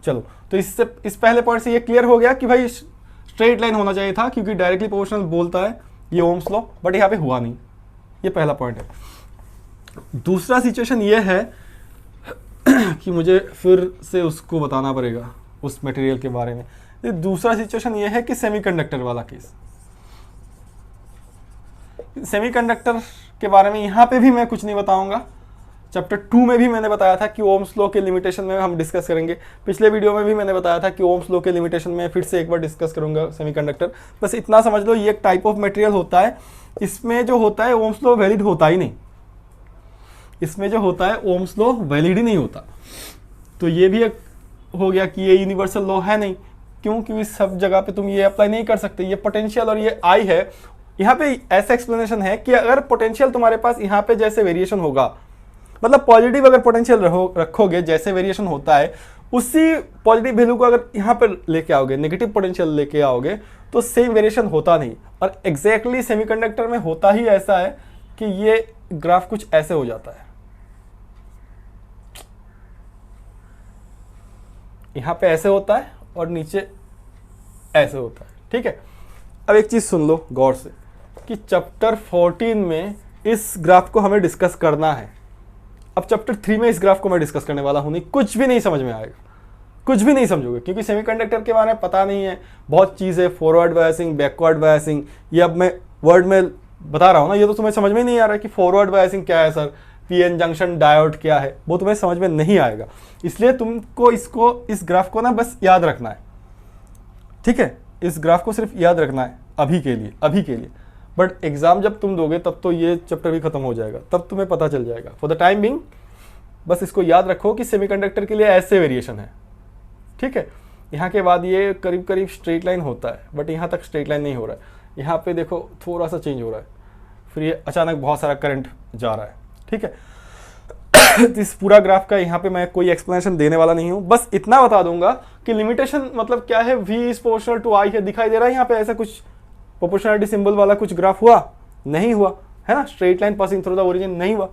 चलो तो इससे इस पहले पॉइंट से ये क्लियर हो गया कि भाई स्ट्रेट लाइन होना चाहिए था क्योंकि डायरेक्टली प्रोपोर्शनल बोलता है ये ओम्स लॉ, बट यहाँ पे हुआ नहीं। ये पहला पॉइंट है। दूसरा सिचुएशन ये है कि मुझे फिर से उसको बताना पड़ेगा उस मटेरियल के बारे में। दूसरा सिचुएशन ये है कि सेमीकंडक्टर वाला केस। सेमीकंडक्टर के बारे में यहाँ पे भी मैं कुछ नहीं बताऊंगा। चैप्टर 2 में भी मैंने बताया था कि ओम्स लॉ के लिमिटेशन में हम डिस्कस करेंगे। पिछले वीडियो में भी मैंने बताया था कि ओम्स लॉ के लिमिटेशन में फिर से एक बार डिस्कस करूंगा सेमीकंडक्टर। बस इतना समझ लो ये एक टाइप ऑफ मटेरियल होता है, इसमें जो होता है ओम्स लॉ वैलिड होता ही नहीं। इसमें जो होता है ओम्स लॉ वैलिड ही नहीं होता। तो ये भी एक हो गया कि ये यूनिवर्सल लॉ है नहीं। क्यों? क्योंकि सब जगह पे तुम ये अप्लाई नहीं कर सकते। ये पोटेंशियल और ये आई है। यहाँ पे ऐसा एक्सप्लेनेशन है कि अगर पोटेंशियल तुम्हारे पास यहाँ पे जैसे वेरिएशन होगा, मतलब पॉजिटिव अगर पोटेंशियल रखोगे जैसे वेरिएशन होता है, उसी पॉजिटिव वैल्यू को अगर यहाँ पे लेके आओगे, नेगेटिव पोटेंशियल लेके आओगे तो सेम वेरिएशन होता नहीं। और एग्जैक्टली सेमीकंडक्टर में होता ही ऐसा है कि ये ग्राफ कुछ ऐसे हो जाता है। यहाँ पे ऐसे होता है और नीचे ऐसे होता है, ठीक है। अब एक चीज सुन लो गौर से कि चैप्टर 14 में इस ग्राफ को हमें डिस्कस करना है। अब चैप्टर 3 में इस ग्राफ को मैं डिस्कस करने वाला हूं नहीं, कुछ भी नहीं समझ में आएगा, कुछ भी नहीं समझोगे, क्योंकि सेमीकंडक्टर के बारे में पता नहीं है। बहुत चीज़ है, फॉरवर्ड बायसिंग, बैकवर्ड बायसिंग, ये अब मैं वर्ड में बता रहा हूँ ना, ये तो तुम्हें समझ में नहीं आ रहा कि फॉरवर्ड बायसिंग क्या है सर, पीएन जंक्शन डायोड क्या है, वो तुम्हें समझ में नहीं आएगा। इसलिए तुमको इस ग्राफ को ना बस याद रखना है, ठीक है। इस ग्राफ को सिर्फ याद रखना है अभी के लिए। बट एग्जाम जब तुम दोगे तब तो ये चैप्टर भी खत्म हो जाएगा, तब तुम्हें पता चल जाएगा। फॉर द टाइम बिंग बस इसको याद रखो कि सेमीकंडक्टर के लिए ऐसे वेरिएशन है, ठीक है। यहाँ के बाद ये करीब करीब स्ट्रेट लाइन होता है, बट यहाँ तक स्ट्रेट लाइन नहीं हो रहा है। यहाँ पे देखो थोड़ा सा चेंज हो रहा है, फिर ये अचानक बहुत सारा करंट जा रहा है, ठीक है। तो इस पूरा ग्राफ का यहाँ पे मैं कोई एक्सप्लेनेशन देने वाला नहीं हूँ, बस इतना बता दूंगा कि लिमिटेशन मतलब क्या है। V is proportional to I है, दिखाई दे रहा है यहाँ पे ऐसा कुछ प्रोपोर्शनलिटी सिंबल वाला कुछ ग्राफ हुआ नहीं हुआ, है ना। Straight line passing through the origin नहीं हुआ।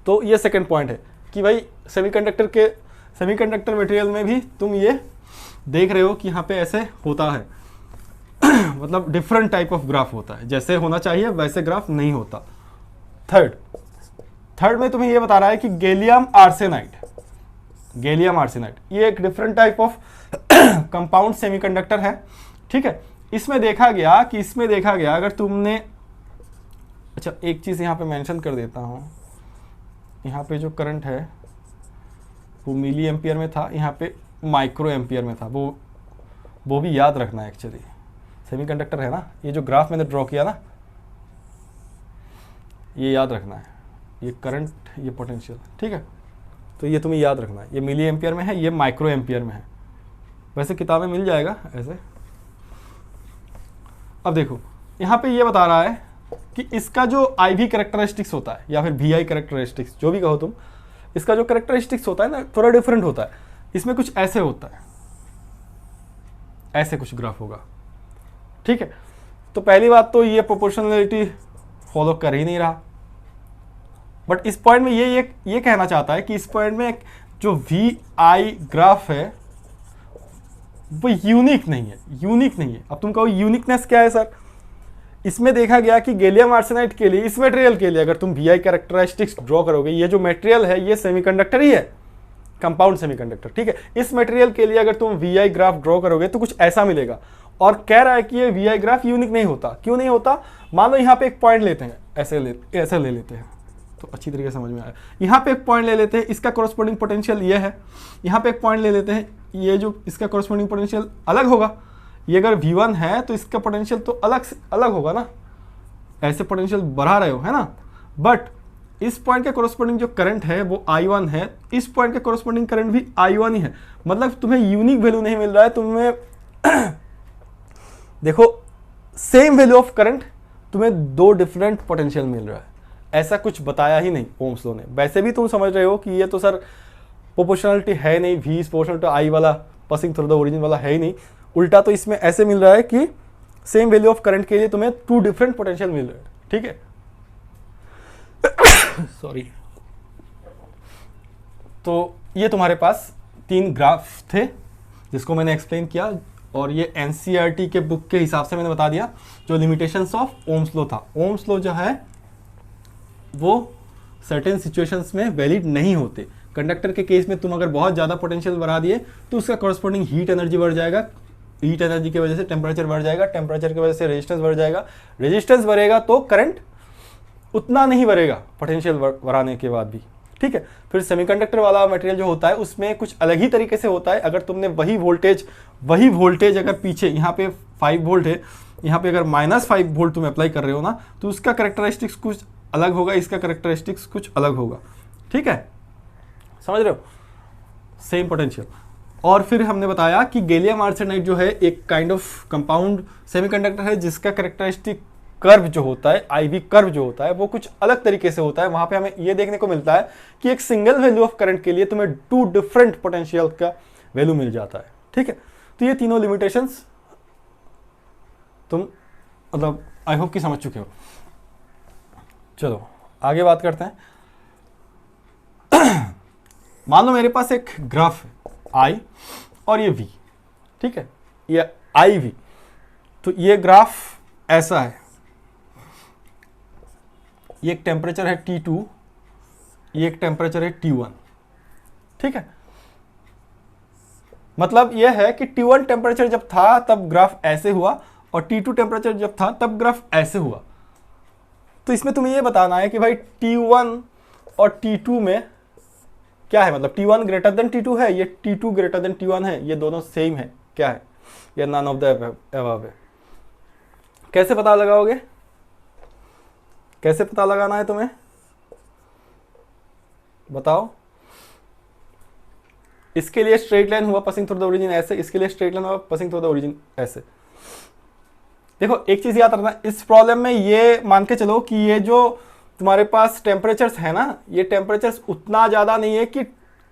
तो ये सेकंड पॉइंट है कि भाई सेमीकंडक्टर मटेरियल में भी तुम ये देख रहे हो कि यहाँ पे ऐसे होता है। मतलब डिफरेंट टाइप ऑफ ग्राफ होता है, जैसे होना चाहिए वैसे ग्राफ नहीं होता। थर्ड में तुम्हें ये बता रहा है कि गैलियम आर्सेनाइड ये एक different type of compound semiconductor है, ठीक है। इसमें देखा गया अगर तुमने, अच्छा एक चीज यहाँ पे मेंशन कर देता हूँ, यहाँ पे जो करंट है वो मिली एम्पियर में था, यहाँ पे माइक्रो एम्पियर में था। वो भी याद रखना है। एक्चुअली सेमीकंडक्टर है ना, ये जो ग्राफ मैंने ड्रॉ किया ना, ये याद रखना है, ये करंट, ये पोटेंशियल, ठीक है। तो ये तुम्हें याद रखना है, ये मिली एम्पियर में है, ये माइक्रो एम्पियर में है। वैसे किताबें मिल जाएगा ऐसे। अब देखो यहाँ पे ये बता रहा है कि इसका जो IV कैरेक्टरिस्टिक्स होता है या फिर VI कैरेक्टरिस्टिक्स, जो भी कहो तुम, इसका जो कैरेक्टरिस्टिक्स होता है ना थोड़ा डिफरेंट होता है। इसमें कुछ ऐसे होता है, ऐसे कुछ ग्राफ होगा, ठीक है। तो पहली बात तो ये प्रोपोर्शनलिटी फॉलो कर ही नहीं रहा। बट इस पॉइंट में ये कहना चाहता है कि इस पॉइंट में जो VI ग्राफ है वो यूनिक नहीं है। अब तुम कहो यूनिकनेस क्या है सर? इसमें देखा गया कि गैलियम आर्सेनाइड के लिए, इस मटेरियल के लिए अगर तुम VI कैरेक्टरिस्टिक्स ड्रॉ करोगे, ये जो मटेरियल है ये सेमीकंडक्टर ही है, कंपाउंड सेमीकंडक्टर, ठीक है। इस मटेरियल के लिए अगर तुम VI ग्राफ ड्रॉ करोगे तो कुछ ऐसा मिलेगा। और कह रहा है कि ये वी आई ग्राफ यूनिक नहीं होता। क्यों नहीं होता? मान लो यहाँ पे एक पॉइंट लेते हैं, ऐसे ले लेते हैं तो अच्छी तरीके से समझ में आया। यहाँ पे एक पॉइंट ले लेते हैं, इसका कॉरस्पॉन्डिंग पोटेंशियल ये है। यहाँ पे एक पॉइंट ले लेते हैं, ये जो इसका कॉरस्पॉन्डिंग पोटेंशियल अलग होगा। ये अगर V1 है तो इसका पोटेंशियल तो अलग होगा ना, ऐसे पोटेंशियल बढ़ा रहे हो, है ना। बट इस पॉइंट के कॉरस्पॉन्डिंग जो करंट है वो I1 है, इस पॉइंट के कॉरस्पॉन्डिंग करंट भी I1 ही है। मतलब तुम्हें यूनिक वैल्यू नहीं मिल रहा है, तुम्हें देखो सेम वैल्यू ऑफ करंट तुम्हें दो डिफरेंट पोटेंशियल मिल रहा है, ऐसा कुछ बताया ही नहीं ओम्स लॉ ने। वैसे भी तुम समझ रहे हो कि ये तो सर प्रोपोर्शनलिटी है नहीं, V is proportional to I वाला पासिंग थ्रू द ओरिजिन वाला है ही नहीं। उल्टा तो इसमें ऐसे मिल रहा है कि सेम वैल्यू ऑफ करंट के लिए तुम्हें टू डिफरेंट पोटेंशियल मिल रहे हैं, ठीक है। सॉरी। तो ये तुम्हारे पास 3 ग्राफ थे जिसको मैंने एक्सप्लेन किया, और ये एनसीईआरटी के बुक के हिसाब से मैंने बता दिया जो लिमिटेशंस ऑफ ओम्स लॉ था। ओम्स लॉ जो है वो सर्टेन सिचुएशंस में वैलिड नहीं होते। कंडक्टर के केस में तुम अगर बहुत ज़्यादा पोटेंशियल बढ़ा दिए तो उसका कॉरस्पॉन्डिंग हीट एनर्जी बढ़ जाएगा, हीट एनर्जी की वजह से टेम्परेचर बढ़ जाएगा, टेम्परेचर की वजह से रेजिस्टेंस बढ़ जाएगा, रेजिस्टेंस बढ़ेगा तो करंट उतना नहीं बढ़ेगा पोटेंशियल बढ़ाने के बाद भी, ठीक है। फिर सेमीकंडक्टर वाला मटेरियल जो होता है उसमें कुछ अलग ही तरीके से होता है। अगर तुमने वही वोल्टेज अगर पीछे यहाँ पे 5 वोल्ट है, यहाँ पे अगर -5 वोल्ट तुम अप्लाई कर रहे हो ना, तो उसका करेक्टरिस्टिक्स कुछ अलग होगा, इसका करेक्टरिस्टिक्स कुछ अलग होगा, ठीक है, समझ रहे हो, सेम पोटेंशियल। और फिर हमने बताया कि गैलियम आर्सेनाइड जो है एक काइंड ऑफ कंपाउंड सेमीकंडक्टर है जिसका करेक्टरिस्टिक कर्व जो होता है, IV कर्व जो होता है वो कुछ अलग तरीके से होता है। वहां पे हमें ये देखने को मिलता है कि एक सिंगल वैल्यू ऑफ करंट के लिए तुम्हें 2 डिफरेंट पोटेंशियल का वैल्यू मिल जाता है, ठीक है। तो ये तीनों लिमिटेशंस तुम मतलब आई होप कि समझ चुके हो। चलो आगे बात करते हैं। मान लो मेरे पास एक ग्राफ है I और ये V, ठीक है, ये IV। तो ये ग्राफ ऐसा है, ये एक टेम्परेचर है T2, ये एक टेम्परेचर है T1, ठीक है। मतलब यह है कि T1 टेम्परेचर जब था तब ग्राफ ऐसे हुआ और T2 टेम्परेचर जब था तब ग्राफ ऐसे हुआ। तो इसमें तुम्हें यह बताना है कि भाई T1 और T2 में क्या है, मतलब T1 ग्रेटर देन T2 है, ये T2 ग्रेटर देन T1 है, ये दोनों सेम है, क्या है, ये नन ऑफ द अबव है। कैसे पता लगाओगे, कैसे पता लगाना है तुम्हें बताओ। इसके लिए स्ट्रेट लाइन हुआ पासिंग थ्रू द ओरिजिन ऐसे, इसके लिए स्ट्रेट लाइन हुआ पासिंग थ्रू द ओरिजिन ऐसे। देखो एक चीज याद रखना, इस प्रॉब्लम में ये मान के चलो कि ये जो तुम्हारे पास टेम्परेचर्स है ना, ये टेम्परेचर्स उतना ज्यादा नहीं है कि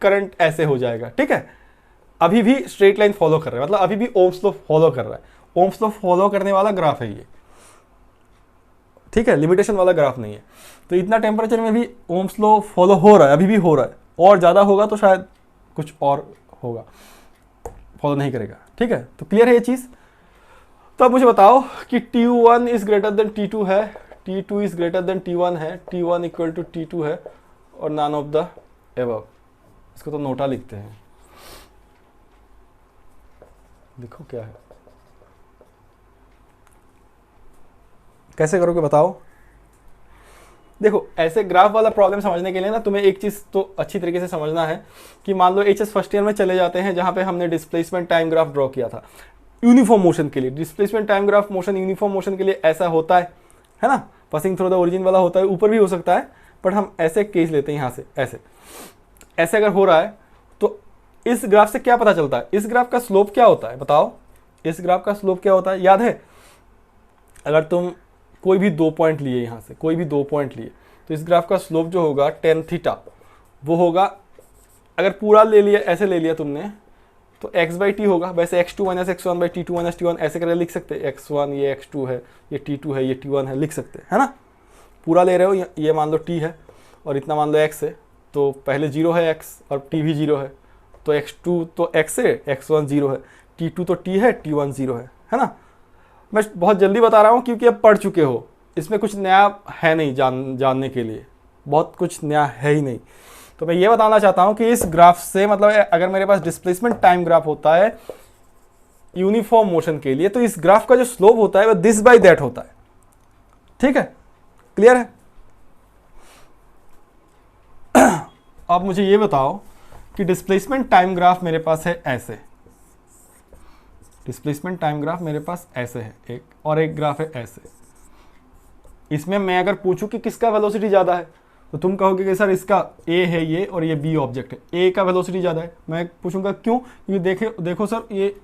करंट ऐसे हो जाएगा, ठीक है। अभी भी स्ट्रेट लाइन फॉलो कर रहा है, मतलब अभी भी ओम्स लॉ फॉलो कर रहा है। ओम्स लॉ फॉलो करने वाला ग्राफ है ये, ठीक है, लिमिटेशन वाला ग्राफ नहीं है। तो इतना टेम्परेचर में भी ओम्स लॉ फॉलो हो रहा है, अभी भी हो रहा है, और ज्यादा होगा तो शायद कुछ और होगा, फॉलो नहीं करेगा, ठीक है। तो क्लियर है ये चीज। तो अब मुझे बताओ कि T1 is greater than T2 है, T2 is greater than T1 है, T1 इक्वल टू T2 है, और नन ऑफ द अबव। इसको तो नोटा लिखते हैं, देखो क्या है, कैसे करोगे बताओ। देखो ऐसे ग्राफ वाला प्रॉब्लम समझने के लिए ना तुम्हें एक चीज तो अच्छी तरीके से समझना है कि मान लो HS फर्स्ट ईयर में चले जाते हैं जहां पे हमने डिस्प्लेसमेंट टाइम ग्राफ ड्रॉ किया था यूनिफॉर्म मोशन के लिए। Displacement time graph motion uniform motion के लिए ऐसा होता है ना, पासिंग थ्रू द ओरिजिन वाला होता है, ऊपर भी हो सकता है, बट हम ऐसे केस लेते हैं यहाँ से, ऐसे ऐसे अगर हो रहा है तो इस ग्राफ से क्या पता चलता है, इस ग्राफ का स्लोप क्या होता है बताओ, इस ग्राफ का स्लोप क्या होता है याद है। अगर तुम कोई भी 2 पॉइंट लिए, यहाँ से कोई भी 2 पॉइंट लिए, तो इस ग्राफ का स्लोप जो होगा tan थीटा वो होगा, अगर पूरा ले लिया ऐसे ले लिया तुमने तो x/t होगा। वैसे x2 - x1 t2 - t1 ऐसे करके लिख सकते हैं, x1 ये x2 है, ये t2 है, ये t1 है, लिख सकते हैं, है ना। पूरा ले रहे हो, ये मान लो t है और इतना मान लो x है, तो पहले 0 है x और t भी 0 है, तो x2 तो x है, x1 0 है, t2 तो t है, t1 0 है ना। मैं बहुत जल्दी बता रहा हूँ क्योंकि अब पढ़ चुके हो, इसमें कुछ नया है नहीं जानने के लिए, बहुत कुछ नया है ही नहीं। तो मैं ये बताना चाहता हूँ कि इस ग्राफ से मतलब अगर मेरे पास डिस्प्लेसमेंट टाइम ग्राफ होता है यूनिफॉर्म मोशन के लिए, तो इस ग्राफ का जो स्लोप होता है वो दिस बाय दैट होता है। ठीक है, क्लियर है? अब मुझे ये बताओ कि डिस्प्लेसमेंट टाइम ग्राफ मेरे पास है ऐसे, डिस्प्लेसमेंट टाइम ग्राफ मेरे पास ऐसे है एक, और एक ग्राफ है ऐसे। इसमें मैं अगर पूछूं कि किसका वेलोसिटी ज़्यादा है, तो तुम कहोगे कि सर इसका ए है ये और ये बी ऑब्जेक्ट है, ए का वेलोसिटी ज़्यादा है। मैं पूछूंगा क्यों? क्योंकि देखो सर, ये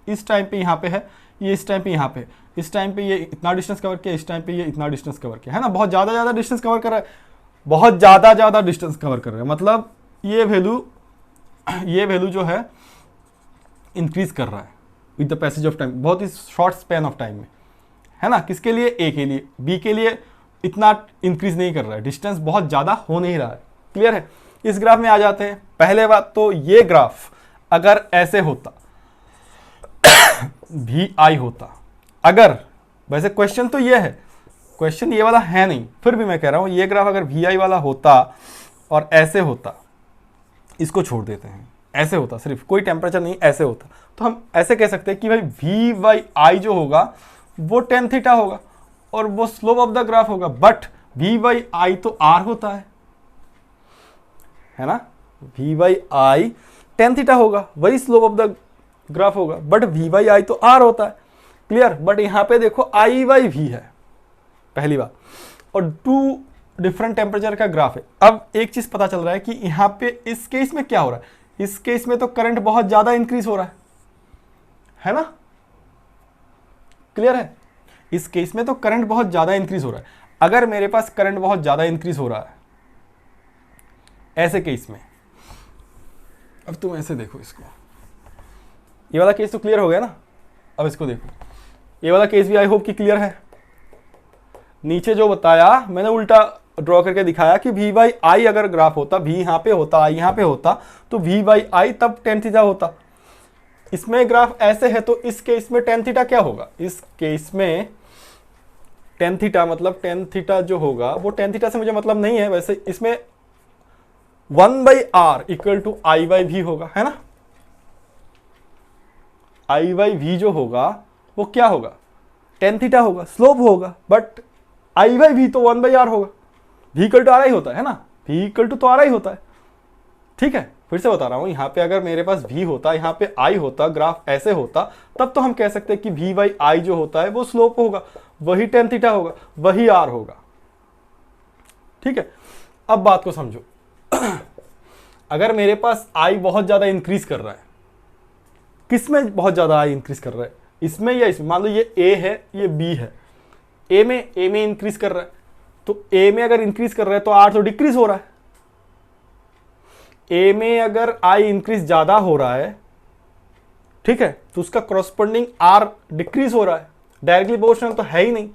इस टाइम पे यहाँ पे है, ये इस टाइम पे यहाँ पे, इस टाइम पे ये इतना डिस्टेंस कवर किया, इस टाइम पे ये इतना डिस्टेंस कवर किया, है ना, बहुत ज़्यादा डिस्टेंस कवर कर रहा है, बहुत ज़्यादा डिस्टेंस कवर कर रहा है, मतलब ये वैल्यू जो है इंक्रीज कर रहा है with the passage of time, बहुत ही शॉर्ट स्पैन ऑफ टाइम में, है ना। किसके लिए? ए के लिए। बी के लिए इतना इंक्रीज नहीं कर रहा है, डिस्टेंस बहुत ज़्यादा हो नहीं रहा है। क्लियर है? इस ग्राफ में आ जाते हैं। पहले बात तो ये ग्राफ अगर ऐसे होता भी आई होता, अगर, वैसे क्वेश्चन तो ये है, क्वेश्चन ये वाला है नहीं, फिर भी मैं कह रहा हूँ ये ग्राफ अगर वी आई वाला होता और ऐसे होता, इसको छोड़ देते हैं, ऐसे होता, सिर्फ कोई टेम्परेचर नहीं, ऐसे होता, तो हम ऐसे कह सकते हैं कि भाई वी बाई आई जो होगा वो टेन थीटा होगा और वो स्लोप ऑफ द ग्राफ होगा। बट वी बाई आई तो आर होता है ना, V by I tan theta होगा, वही स्लोप ऑफ द ग्राफ होगा, बट वी बाई आई तो आर होता है। क्लियर? बट यहां पे देखो आई बाई वी है, पहली बात, और टू डिफरेंट टेम्परेचर का ग्राफ है। अब एक चीज पता चल रहा है कि यहां पे इस केस में क्या हो रहा है, इस केस में तो करंट बहुत ज्यादा इंक्रीज हो रहा है ना। क्लियर है? इस केस में तो करंट बहुत ज्यादा इंक्रीज हो रहा है। अगर मेरे पास करंट बहुत ज्यादा इंक्रीज हो रहा है ऐसे केस में, अब तुम ऐसे देखो इसको, ये वाला केस तो क्लियर हो गया ना। अब इसको देखो, ये वाला केस भी आई होप कि क्लियर है। नीचे जो बताया मैंने उल्टा ड्रॉ करके दिखाया कि v बाई आई अगर ग्राफ होता, v यहाँ पे होता, आई यहाँ पे होता, तो v बाई आई तब टेन थीटा होता। इसमें ग्राफ ऐसे है तो इस केस में टेन थीटा क्या होगा, इस केस में टेन थीटा, मतलब टेन थीटा जो होगा वो टेन थीटा से मुझे मतलब नहीं है, वैसे इसमें 1 by R equal to I by V होगा, है ना। आई बाई वी जो होगा वो क्या होगा, टेन थीटा होगा, स्लोप होगा, बट आई बाई वी तो 1 बाई आर होगा, v equal to R I होता है ना, v इक्वल टू तो आर आई होता है। ठीक है, फिर से बता रहा हूं, यहां पे अगर मेरे पास v होता, यहां पे i होता, ग्राफ ऐसे होता, तब तो हम कह सकते हैं कि v बाई आई जो होता है वो स्लोप होगा, वही टेन थीटा होगा, वही r होगा। ठीक है, अब बात को समझो। अगर मेरे पास i बहुत ज्यादा इंक्रीज कर रहा है, किस में बहुत ज्यादा i इंक्रीज कर रहा है, इसमें या इसमें? मान लो ये a है, ये b है, a में इंक्रीज कर रहा है, तो a में अगर इंक्रीज कर रहा है तो r तो डिक्रीज हो रहा है। a में अगर i इंक्रीज ज्यादा हो रहा है, ठीक है, तो उसका कॉरस्पॉन्डिंग r डिक्रीज हो रहा है, डायरेक्टली प्रोपोर्शनल तो है ही नहीं,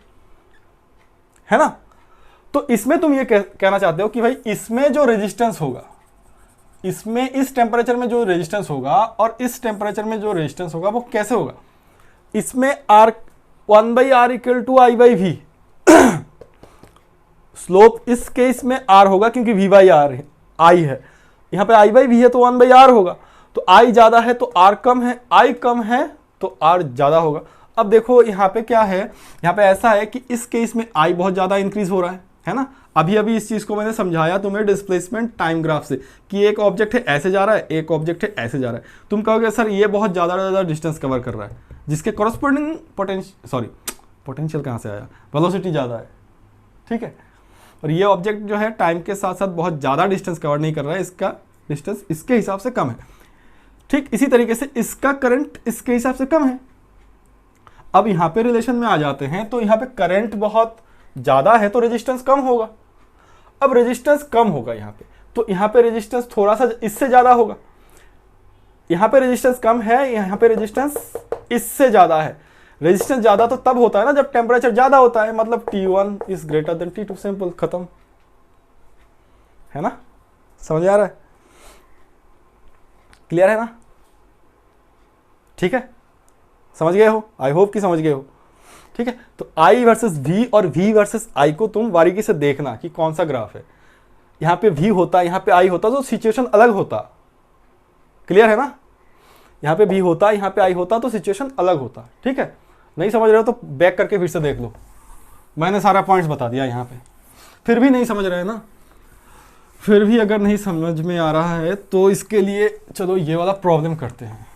है ना। तो इसमें तुम ये कहना चाहते हो कि भाई इसमें जो रेजिस्टेंस होगा, इसमें इस टेम्परेचर में जो रेजिस्टेंस होगा और इस टेम्परेचर में जो रेजिस्टेंस होगा वो कैसे होगा, इसमें r 1 by R equal to I by V, slope इस केस में r होगा क्योंकि v बाई आर है, i है, यहां पे i बाई वी है तो 1 बाई आर होगा, तो i ज्यादा है तो r कम है, i कम है तो r ज्यादा होगा। अब देखो यहाँ पे क्या है, यहाँ पे ऐसा है कि इस केस में i बहुत ज्यादा इंक्रीज हो रहा है ना। अभी इस चीज को मैंने समझाया तुम्हें डिस्प्लेसमेंट टाइम ग्राफ से कि एक ऑब्जेक्ट है ऐसे जा रहा है, एक ऑब्जेक्ट है ऐसे जा रहा है। तुम कहोगे सर ये बहुत ज्यादा डिस्टेंस कवर कर रहा है, जिसके कॉरस्पॉन्डिंग पोटेंशियल कहाँ से आया, वेलोसिटी ज्यादा है। ठीक है, और ये ऑब्जेक्ट जो है टाइम के साथ साथ बहुत ज़्यादा डिस्टेंस कवर नहीं कर रहा है, इसका डिस्टेंस इसके हिसाब से कम है। ठीक इसी तरीके से इसका करंट इसके हिसाब से कम है। अब यहाँ पे रिलेशन में आ जाते हैं, तो यहाँ पे करंट बहुत ज़्यादा है तो रेजिस्टेंस कम होगा। अब रेजिस्टेंस कम होगा यहाँ पे, तो यहाँ पे रेजिस्टेंस थोड़ा सा इससे ज़्यादा होगा। यहाँ पे रेजिस्टेंस कम है, यहाँ पे रेजिस्टेंस इससे ज़्यादा है। रेजिस्टेंस ज्यादा तो तब होता है ना जब टेम्परेचर ज्यादा होता है, मतलब T1 is greater than T2, simple, खत्म, है ना। समझ आ रहा है? क्लियर है ना? ठीक है, समझ गए हो, आई होप कि समझ गए हो। ठीक है, तो I वर्सेस V और V वर्सेस I को तुम बारीकी से देखना कि कौन सा ग्राफ है। यहाँ पे V होता, यहाँ पे I होता तो सिचुएशन अलग होता। क्लियर है ना? यहाँ पे भी होता, यहाँ पे आई होता तो सिचुएशन अलग होता। ठीक है, नहीं समझ रहे हो तो बैक करके फिर से देख लो, मैंने सारा पॉइंट्स बता दिया यहाँ पे। फिर भी नहीं समझ रहे हैं ना, फिर भी अगर नहीं समझ में आ रहा है तो इसके लिए चलो ये वाला प्रॉब्लम करते हैं।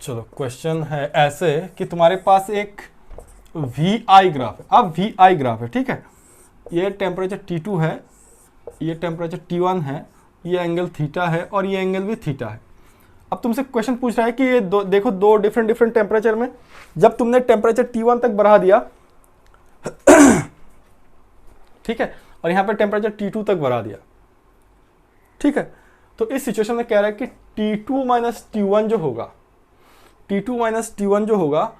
चलो क्वेश्चन है ऐसे कि तुम्हारे पास एक VI ग्राफ है। अब VI ग्राफ है, ठीक है, ये टेम्परेचर T2 है, ये टेम्परेचर T1 है, ये एंगल थीटा है और ये एंगल भी थीटा है। अब तुमसे क्वेश्चन पूछ रहा है कि ये देखो दो डिफरेंट टेम्परेचर में जब तुमने टेम्परेचर T1 तक बढ़ा दिया ठीक है, और यहाँ पे टेम्परेचर T2 तक बढ़ा दिया, ठीक है, तो इस सिचुएशन में कह रहा है कि T2 माइनस T1 जो होगा, T2 माइनस T1 जो होगा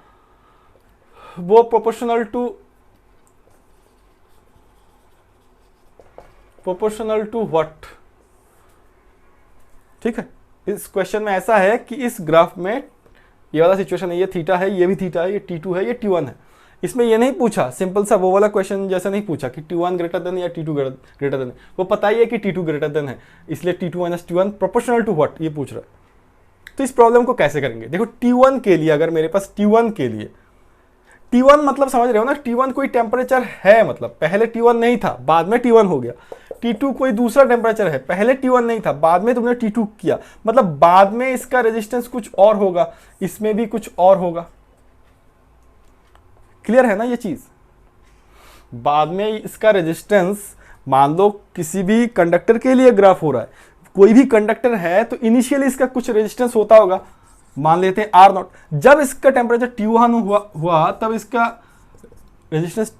वो प्रोपोर्शनल टू व्हाट। ठीक है, इस क्वेश्चन में ऐसा है कि इस ग्राफ में ये वाला सिचुएशन है, ये थीटा है, ये भी थीटा है, ये T2 है, ये T1 है। इसमें ये नहीं पूछा, सिंपल सा वो वाला क्वेश्चन जैसे नहीं पूछा कि T1 ग्रेटर देन या T2 ग्रेटर देन, वो पता ही है कि T2 ग्रेटर देन है, इसलिए T2 minus T1 proportional to what ये पूछ रहा है। तो इस प्रॉब्लम को कैसे करेंगे? देखो T1 के लिए, अगर मेरे पास T1 के लिए, T1 मतलब समझ रहे हो ना, T1 कोई टेम्परेचर है, मतलब पहले T1 नहीं था, बाद में T1 हो गया। T2 कोई दूसरा टेम्परेचर है, पहले T1 नहीं था, बाद में तुमने T2 किया, मतलब बाद में इसका रेजिस्टेंस कुछ और होगा, इसमें भी कुछ और होगा। क्लियर है ना ये चीज? बाद में इसका रेजिस्टेंस, मान लो किसी भी कंडक्टर के लिए ग्राफ हो रहा है, कोई भी कंडक्टर है तो इनिशियली इसका कुछ रेजिस्टेंस होता होगा, मान लेते हैं R0। जब इसका टेम्परेचर T1 हुआ तब इसका रेजिस्टेंस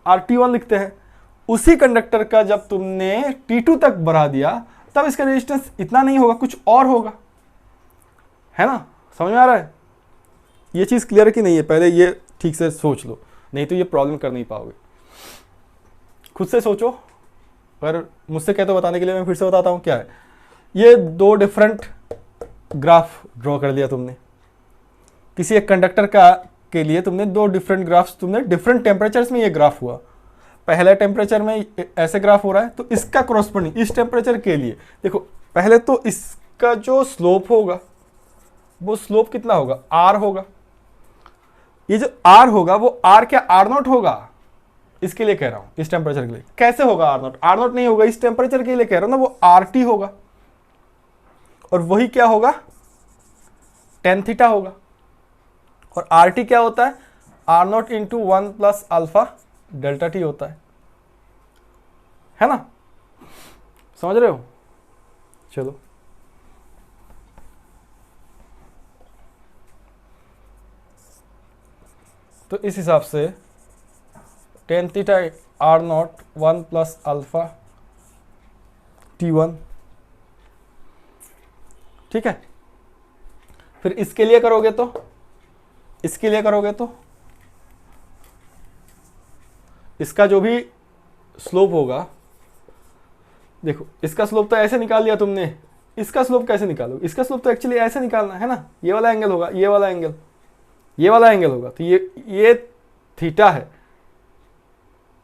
RT1 लिखते हैं। उसी कंडक्टर का जब तुमने T2 तक बढ़ा दिया तब इसका रेजिस्टेंस इतना नहीं होगा, कुछ और होगा, है ना? समझ में आ रहा है? ये चीज क्लियर है कि नहीं है? पहले ये ठीक से सोच लो, नहीं तो ये प्रॉब्लम कर नहीं पाओगे। खुद से सोचो, पर मुझसे कहते हो बताने के लिए मैं फिर से बताता हूँ क्या है। ये दो डिफरेंट ग्राफ ड्रॉ कर लिया तुमने, किसी एक कंडक्टर का के लिए तुमने दो डिफरेंट ग्राफ्स, तुमने डिफरेंट टेम्परेचर्स में ये ग्राफ हुआ। पहले टेम्परेचर में ऐसे ग्राफ हो रहा है, तो इसका क्रॉसपोंडिंग इस टेम्परेचर के लिए देखो, पहले तो इसका जो स्लोप होगा वो स्लोप कितना होगा? R होगा। ये जो R होगा वो R क्या R0 होगा? इसके लिए कह रहा हूं, इस टेम्परेचर के लिए। कैसे होगा R0? R0 नहीं होगा, इस टेम्परेचर के लिए कह रहा हूं ना, वो RT होगा, और वही क्या होगा? tan थीटा होगा। और RT क्या होता है? R0 into 1 plus alpha delta T होता है ना? समझ रहे हो? चलो तो इस हिसाब से tan theta R0 1 plus alpha T1, ठीक है। फिर इसके लिए करोगे तो, इसके लिए करोगे तो इसका जो भी स्लोप होगा, देखो इसका स्लोप तो ऐसे निकाल लिया तुमने, इसका स्लोप कैसे निकालोगे? इसका स्लोप तो एक्चुअली ऐसे निकालना है ना, ये वाला एंगल होगा, ये वाला एंगल, ये वाला एंगल होगा, तो ये थीटा है,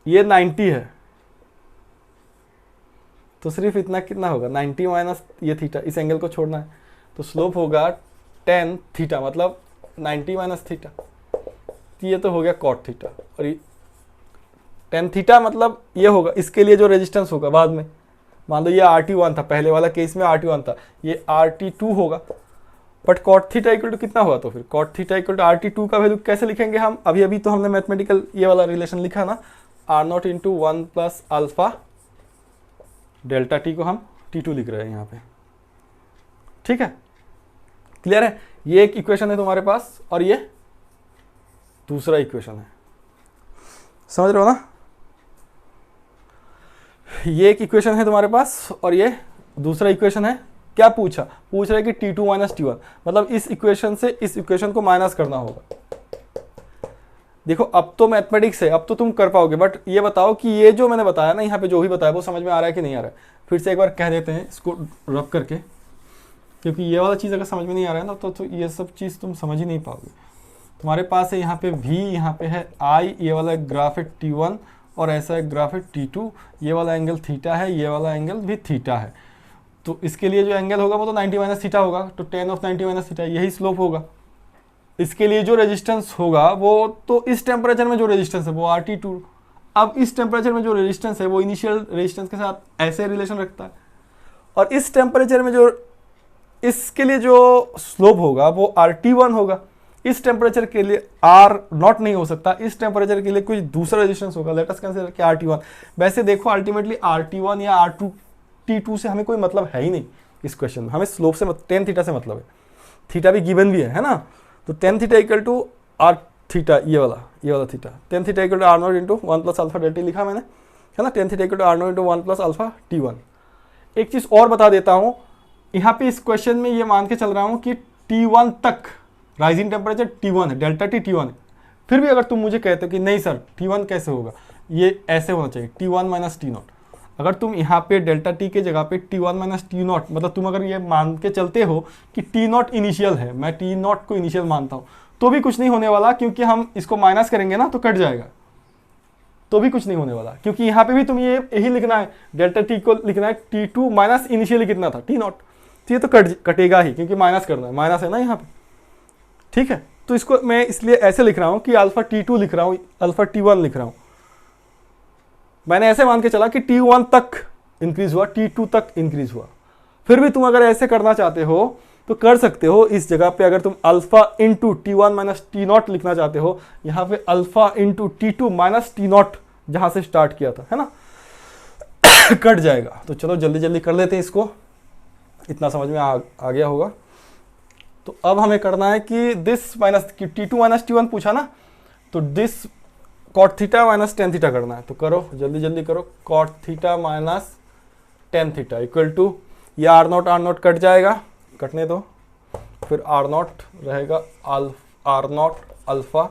ये 90 है, तो सिर्फ इतना कितना होगा? 90 माइनस ये थीटा, इस एंगल को छोड़ना है, तो स्लोप होगा tan थीटा, मतलब 90 माइनस थीटा, तो ये तो हो गया cot थीटा। और ये tan थीटा मतलब ये होगा, इसके लिए जो रेजिस्टेंस होगा बाद में, मान लो ये RT1 था, पहले वाला केस में RT1 था, ये RT2 होगा, but cot theta equal to कितना हुआ? तो फिर cot theta equal to RT2 का वैल्यू कैसे लिखेंगे हम? अभी तो हमने मैथमेटिकल ये वाला रिलेशन लिखा ना, R0 into 1 plus alpha delta T को हम T2 लिख रहे हैं यहाँ पे, ठीक है? क्लियर है? ये एक इक्वेशन है तुम्हारे पास और ये दूसरा इक्वेशन है, समझ रहे हो ना? ये एक इक्वेशन है तुम्हारे पास और ये दूसरा इक्वेशन है। क्या पूछ रहा है कि T2 माइनस T1, मतलब इस इक्वेशन से इस इक्वेशन को माइनस करना होगा। देखो अब तो मैथमेटिक्स है, अब तो तुम कर पाओगे, बट ये बताओ कि ये जो मैंने बताया ना, यहाँ पे जो भी बताया वो समझ में आ रहा है कि नहीं आ रहा है? फिर से एक बार कह देते हैं इसको रब करके, क्योंकि ये वाला चीज़ अगर समझ में नहीं आ रहा है ना तो ये सब चीज़ तुम समझ ही नहीं पाओगे। तुम्हारे पास है यहाँ पे V, यहाँ पे है I, ये वाला ग्राफ है T1 और ऐसा एक ग्राफ है T2, ये वाला एंगल थीटा है, ये वाला एंगल भी थीटा है। तो इसके लिए जो एंगल होगा वो तो 90 माइनस थीटा होगा, तो tan ऑफ 90 माइनस थीटा यही स्लोप होगा। इसके लिए जो रेजिस्टेंस होगा वो तो इस टेम्परेचर में जो रेजिस्टेंस है वो RT2। अब इस टेम्परेचर में जो रेजिस्टेंस है वो इनिशियल रेजिस्टेंस के साथ ऐसे रिलेशन रखता है, और इस टेम्परेचर में जो इसके लिए जो स्लोप होगा वो RT1 होगा। इस टेम्परेचर के लिए R0 नहीं हो सकता, इस टेम्परेचर के लिए कुछ दूसरा रेजिस्टेंस होगा, लेट अस कंसीडर कि RT1। वैसे देखो अल्टीमेटली RT1 या T2 से हमें कोई मतलब है ही नहीं इस क्वेश्चन में, हमें स्लोप से tan थीटा से मतलब है। थीटा भी गिवन भी है ना, तो tan theta equal to R theta, ये वाला theta, tan theta equal to R0 into 1 plus alpha delta लिखा मैंने, है ना। tan theta equal to R0 into 1 plus alpha T1। एक चीज़ और बता देता हूँ, यहाँ पे इस क्वेश्चन में ये मान के चल रहा हूँ कि T1 तक राइजिंग टेम्परेचर T1 है, डेल्टा T T1 है। फिर भी अगर तुम मुझे कहते हो कि नहीं सर T1 कैसे होगा, ये ऐसे होना चाहिए T1 माइनस T0। अगर तुम यहाँ पे डेल्टा T के जगह पे T1 माइनस T0, मतलब तुम अगर ये मान के चलते हो कि T0 इनिशियल है, मैं T0 को इनिशियल मानता हूँ, तो भी कुछ नहीं होने वाला, क्योंकि हम इसको माइनस करेंगे ना तो कट जाएगा, तो भी कुछ नहीं होने वाला, क्योंकि यहाँ पे भी तुम ये यही लिखना है, डेल्टा T को लिखना है T2 माइनस इनिशियली कितना था T0, तो ये तो कटेगा ही, क्योंकि माइनस करना है, माइनस है ना यहाँ पे, ठीक है। तो इसको मैं इसलिए ऐसे लिख रहा हूँ कि अल्फा T2 लिख रहा हूँ, अल्फा T1 लिख रहा हूँ। मैंने ऐसे मान के चला कि T1 तक इंक्रीज हुआ, T2 तक इंक्रीज हुआ। फिर भी तुम अगर ऐसे करना चाहते हो तो कर सकते हो, इस जगह पे अगर तुम alpha into T1 minus T0 लिखना चाहते हो, यहाँ पे alpha into T2 minus T0 जहाँ से स्टार्ट किया था, है ना, कट जाएगा। तो चलो जल्दी जल्दी कर लेते हैं इसको, इतना समझ में आ गया होगा। तो अब हमें करना है कि this minus T2 minus T1 पूछा ना, तो this cot theta minus tan theta करना है। तो करो जल्दी जल्दी करो, cot theta minus tan theta equal to, ये R0 कट जाएगा, कटने दो, फिर R0 रहेगा R0 alpha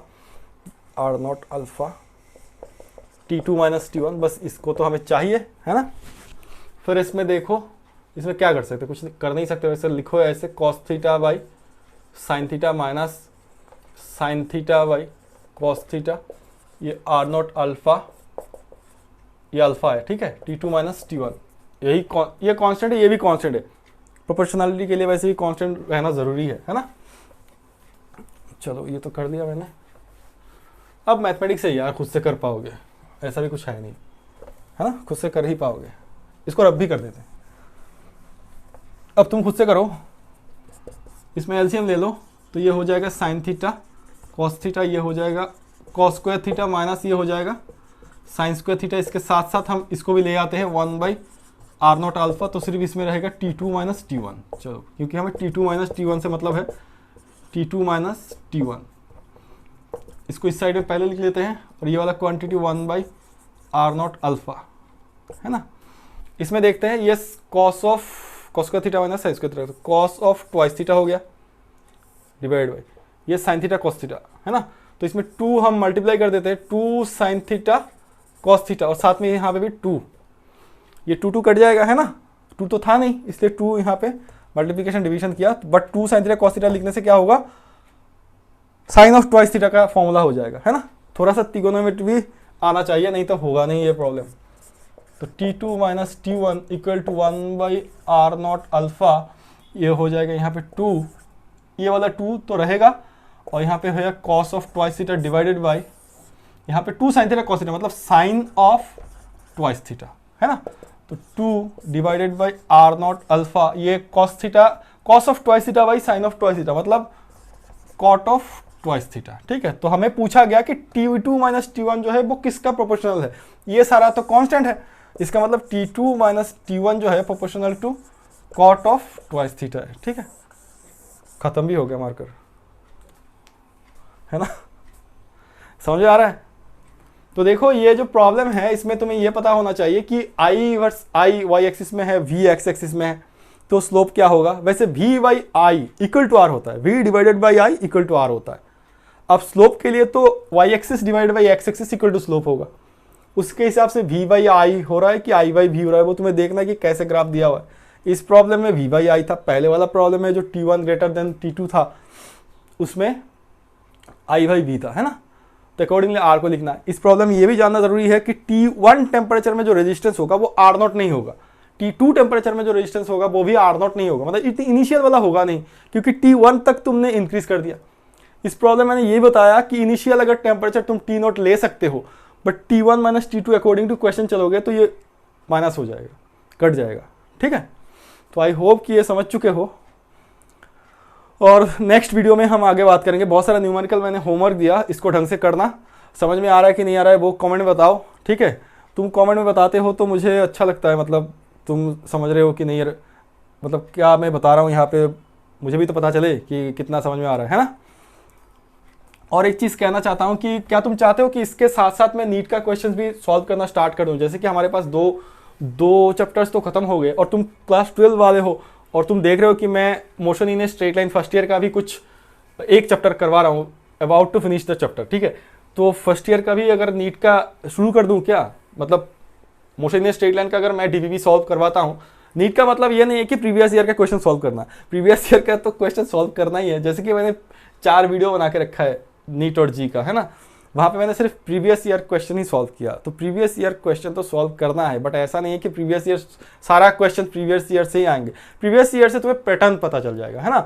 T2 minus T1, बस इसको तो हमें चाहिए, है ना। फिर इसमें देखो, इसमें क्या कर सकते, कुछ कर नहीं सकते, वैसे लिखो ऐसे cos theta by sine theta minus sine theta by cos theta, ये R0 अल्फा, ये अल्फा है, ठीक है, T2 माइनस T1, यही ये कांस्टेंट है, ये भी कांस्टेंट है। प्रोपोर्शनलिटी के लिए वैसे भी कांस्टेंट रहना ज़रूरी है ना। चलो ये तो कर दिया मैंने। अब मैथमेटिक्स है यार, खुद से कर पाओगे, ऐसा भी कुछ है नहीं, है ना, खुद से कर ही पाओगे। इसको रब भी कर देते हैं, अब तुम खुद से करो, इसमें एलसीएम ले लो, तो ये हो जाएगा साइन थीटा कॉस थीटा, ये हो जाएगा कॉस स्क्वायर थीटा माइनस ये हो जाएगा साइन स्क्वायर थीटा। इसके साथ साथ हम इसको भी ले आते हैं 1/R0 अल्फा, तो सिर्फ इसमें रहेगा T2 माइनस T1। चलो, क्योंकि हमें T2 माइनस T1 से मतलब है, T2 माइनस T1, इसको इस साइड में पहले लिख लेते हैं, और ये वाला क्वांटिटी 1/R0 अल्फा, है ना। इसमें देखते हैं, ये cos square theta minus sine square theta, cos of twice theta हो गया डिवाइड बाई ये साइन थीटा कॉस थीटा, है ना। तो इसमें 2 हम मल्टीप्लाई कर देते हैं, 2 साइन थीटा कॉस थीटा, और साथ में यहाँ पे भी 2, ये 2 कट जाएगा, है ना, 2 तो था नहीं, इसलिए 2 यहाँ पे मल्टीप्लिकेशन डिवीजन किया, but 2 sine theta cos theta लिखने से क्या होगा, साइन ऑफ ट्वाइस थीटा का फॉर्मूला हो जाएगा, है ना। थोड़ा सा त्रिकोणमिति भी आना चाहिए, नहीं तो होगा नहीं ये प्रॉब्लम। तो T2 minus T1 equal to 1/R0 alpha, ये हो जाएगा यहाँ पे 2, ये वाला 2 तो रहेगा, और यहाँ पे होगा cos of twice theta divided by यहाँ पे 2 साइन थीटा कॉस थीटा, मतलब साइन ऑफ ट्वाइस थीटा, है ना। तो 2 डिवाइडेड बाई R0 अल्फा, ये cos theta cos of twice theta by sine of twice theta, मतलब कॉट ऑफ ट्वाइस थीटा, ठीक है। तो हमें पूछा गया कि T2 माइनस T1 जो है वो किसका प्रोपोर्शनल है, ये सारा तो कांस्टेंट है, इसका मतलब T2 माइनस T1 जो है proportional to cot of twice theta है, ठीक है। खत्म भी हो गया मार्कर, है ना, समझ आ रहा है। तो देखो ये जो प्रॉब्लम है, इसमें तुम्हें ये पता होना चाहिए कि I y एक्सिस में है, V x एक्सिस में है, तो स्लोप क्या होगा। वैसे V by I equal to R होता है, V divided by I equal to R होता है। अब स्लोप के लिए तो y axis divided by x axis equal to slope होगा, उसके हिसाब से V बाई आई हो रहा है कि I बाई V हो रहा है, वो तुम्हें देखना है कि कैसे ग्राफ दिया हुआ है। इस प्रॉब्लम में V बाई आई था, पहले वाला प्रॉब्लम में जो T1 ग्रेटर देन T2 था उसमें I बाई V था, है ना। तो अकॉर्डिंगली R को लिखना है। इस प्रॉब्लम में ये भी जानना जरूरी है कि T1 टेम्परेचर में जो रेजिस्टेंस होगा वो R0 नहीं होगा, T2 टेम्परेचर में जो रेजिस्टेंस होगा वो भी R0 नहीं होगा, मतलब इतनी इनिशियल वाला होगा नहीं, क्योंकि T1 तक तुमने इंक्रीज कर दिया। इस प्रॉब्लम में मैंने ये बताया कि इनिशियल अगर टेम्परेचर तुम T0 ले सकते हो, but T1 minus T2 according to question चलोगे तो ये माइनस हो जाएगा, कट जाएगा। ठीक है, तो आई होप कि ये समझ चुके हो, और नेक्स्ट वीडियो में हम आगे बात करेंगे। बहुत सारा न्यूमेरिकल मैंने होमवर्क दिया, इसको ढंग से करना। समझ में आ रहा है कि नहीं आ रहा है वो कमेंट में बताओ। ठीक है, तुम कमेंट में बताते हो तो मुझे अच्छा लगता है, मतलब तुम समझ रहे हो कि नहीं, मतलब क्या मैं बता रहा हूँ यहाँ पे, मुझे भी तो पता चले कि कितना समझ में आ रहा है ना। और एक चीज़ कहना चाहता हूँ कि क्या तुम चाहते हो कि इसके साथ साथ मैं नीट का क्वेश्चन भी सॉल्व करना स्टार्ट कर दूँ? जैसे कि हमारे पास दो चैप्टर्स तो खत्म हो गए, और तुम क्लास 12 वाले हो, और तुम देख रहे हो कि मैं motion in a straight line first year का भी कुछ एक चैप्टर करवा रहा हूँ, about to finish the chapter. ठीक है, तो फर्स्ट ईयर का भी अगर नीट का शुरू कर दूँ क्या, मतलब motion in a straight line का अगर मैं डीबीबी सॉल्व करवाता हूँ, नीट का मतलब ये नहीं है कि प्रीवियस ईयर का क्वेश्चन सॉल्व करना, प्रीवियस ईयर का तो क्वेश्चन सॉल्व करना ही है। जैसे कि मैंने 4 वीडियो बना के रखा है नीट और जी का, है ना, वहाँ पे मैंने सिर्फ प्रीवियस ईयर क्वेश्चन ही सॉल्व किया। तो प्रीवियस ईयर क्वेश्चन तो सॉल्व करना है, बट ऐसा नहीं है कि प्रीवियस ईयर सारा क्वेश्चन प्रीवियस ईयर से ही आएंगे, प्रीवियस ईयर से तुम्हें पैटर्न पता चल जाएगा, है ना।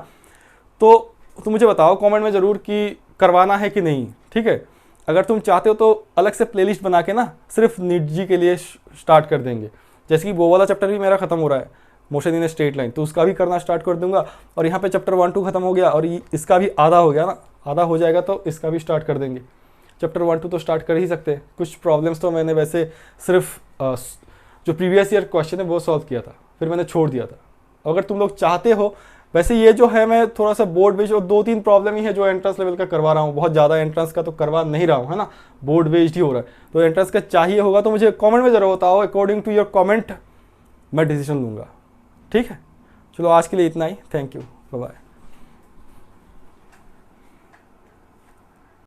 तो मुझे बताओ कमेंट में ज़रूर कि करवाना है कि नहीं। ठीक है, अगर तुम चाहते हो तो अलग से प्लेलिस्ट बना के ना सिर्फ नीट जी के लिए स्टार्ट कर देंगे। जैसे कि वो वाला चैप्टर भी मेरा खत्म हो रहा है, motion in a straight line, तो उसका भी करना स्टार्ट कर दूंगा। और यहाँ पे चैप्टर 1 2 खत्म हो गया, और इसका भी आधा हो गया ना, आधा हो जाएगा तो इसका भी स्टार्ट कर देंगे। चैप्टर 1 2 तो स्टार्ट कर ही सकते हैं। कुछ प्रॉब्लम्स तो मैंने वैसे सिर्फ जो प्रीवियस ईयर क्वेश्चन है वो सॉल्व किया था, फिर मैंने छोड़ दिया था। अगर तुम लोग चाहते हो, वैसे ये जो है मैं थोड़ा सा बोर्ड बेस्ड, और 2-3 प्रॉब्लम ही है जो एंट्रेंस लेवल का करवा रहा हूँ, बहुत ज़्यादा एंट्रेंस का तो करवा नहीं रहा हूँ, है ना, बोर्ड बेस्ड ही हो रहा है। तो एंट्रेंस का चाहिए होगा तो मुझे कमेंट में ज़रूर बताओ, अकॉर्डिंग टू योर कमेंट मैं डिसीजन लूँगा। ठीक है, चलो आज के लिए इतना ही, थैंक यू, बाय बाय।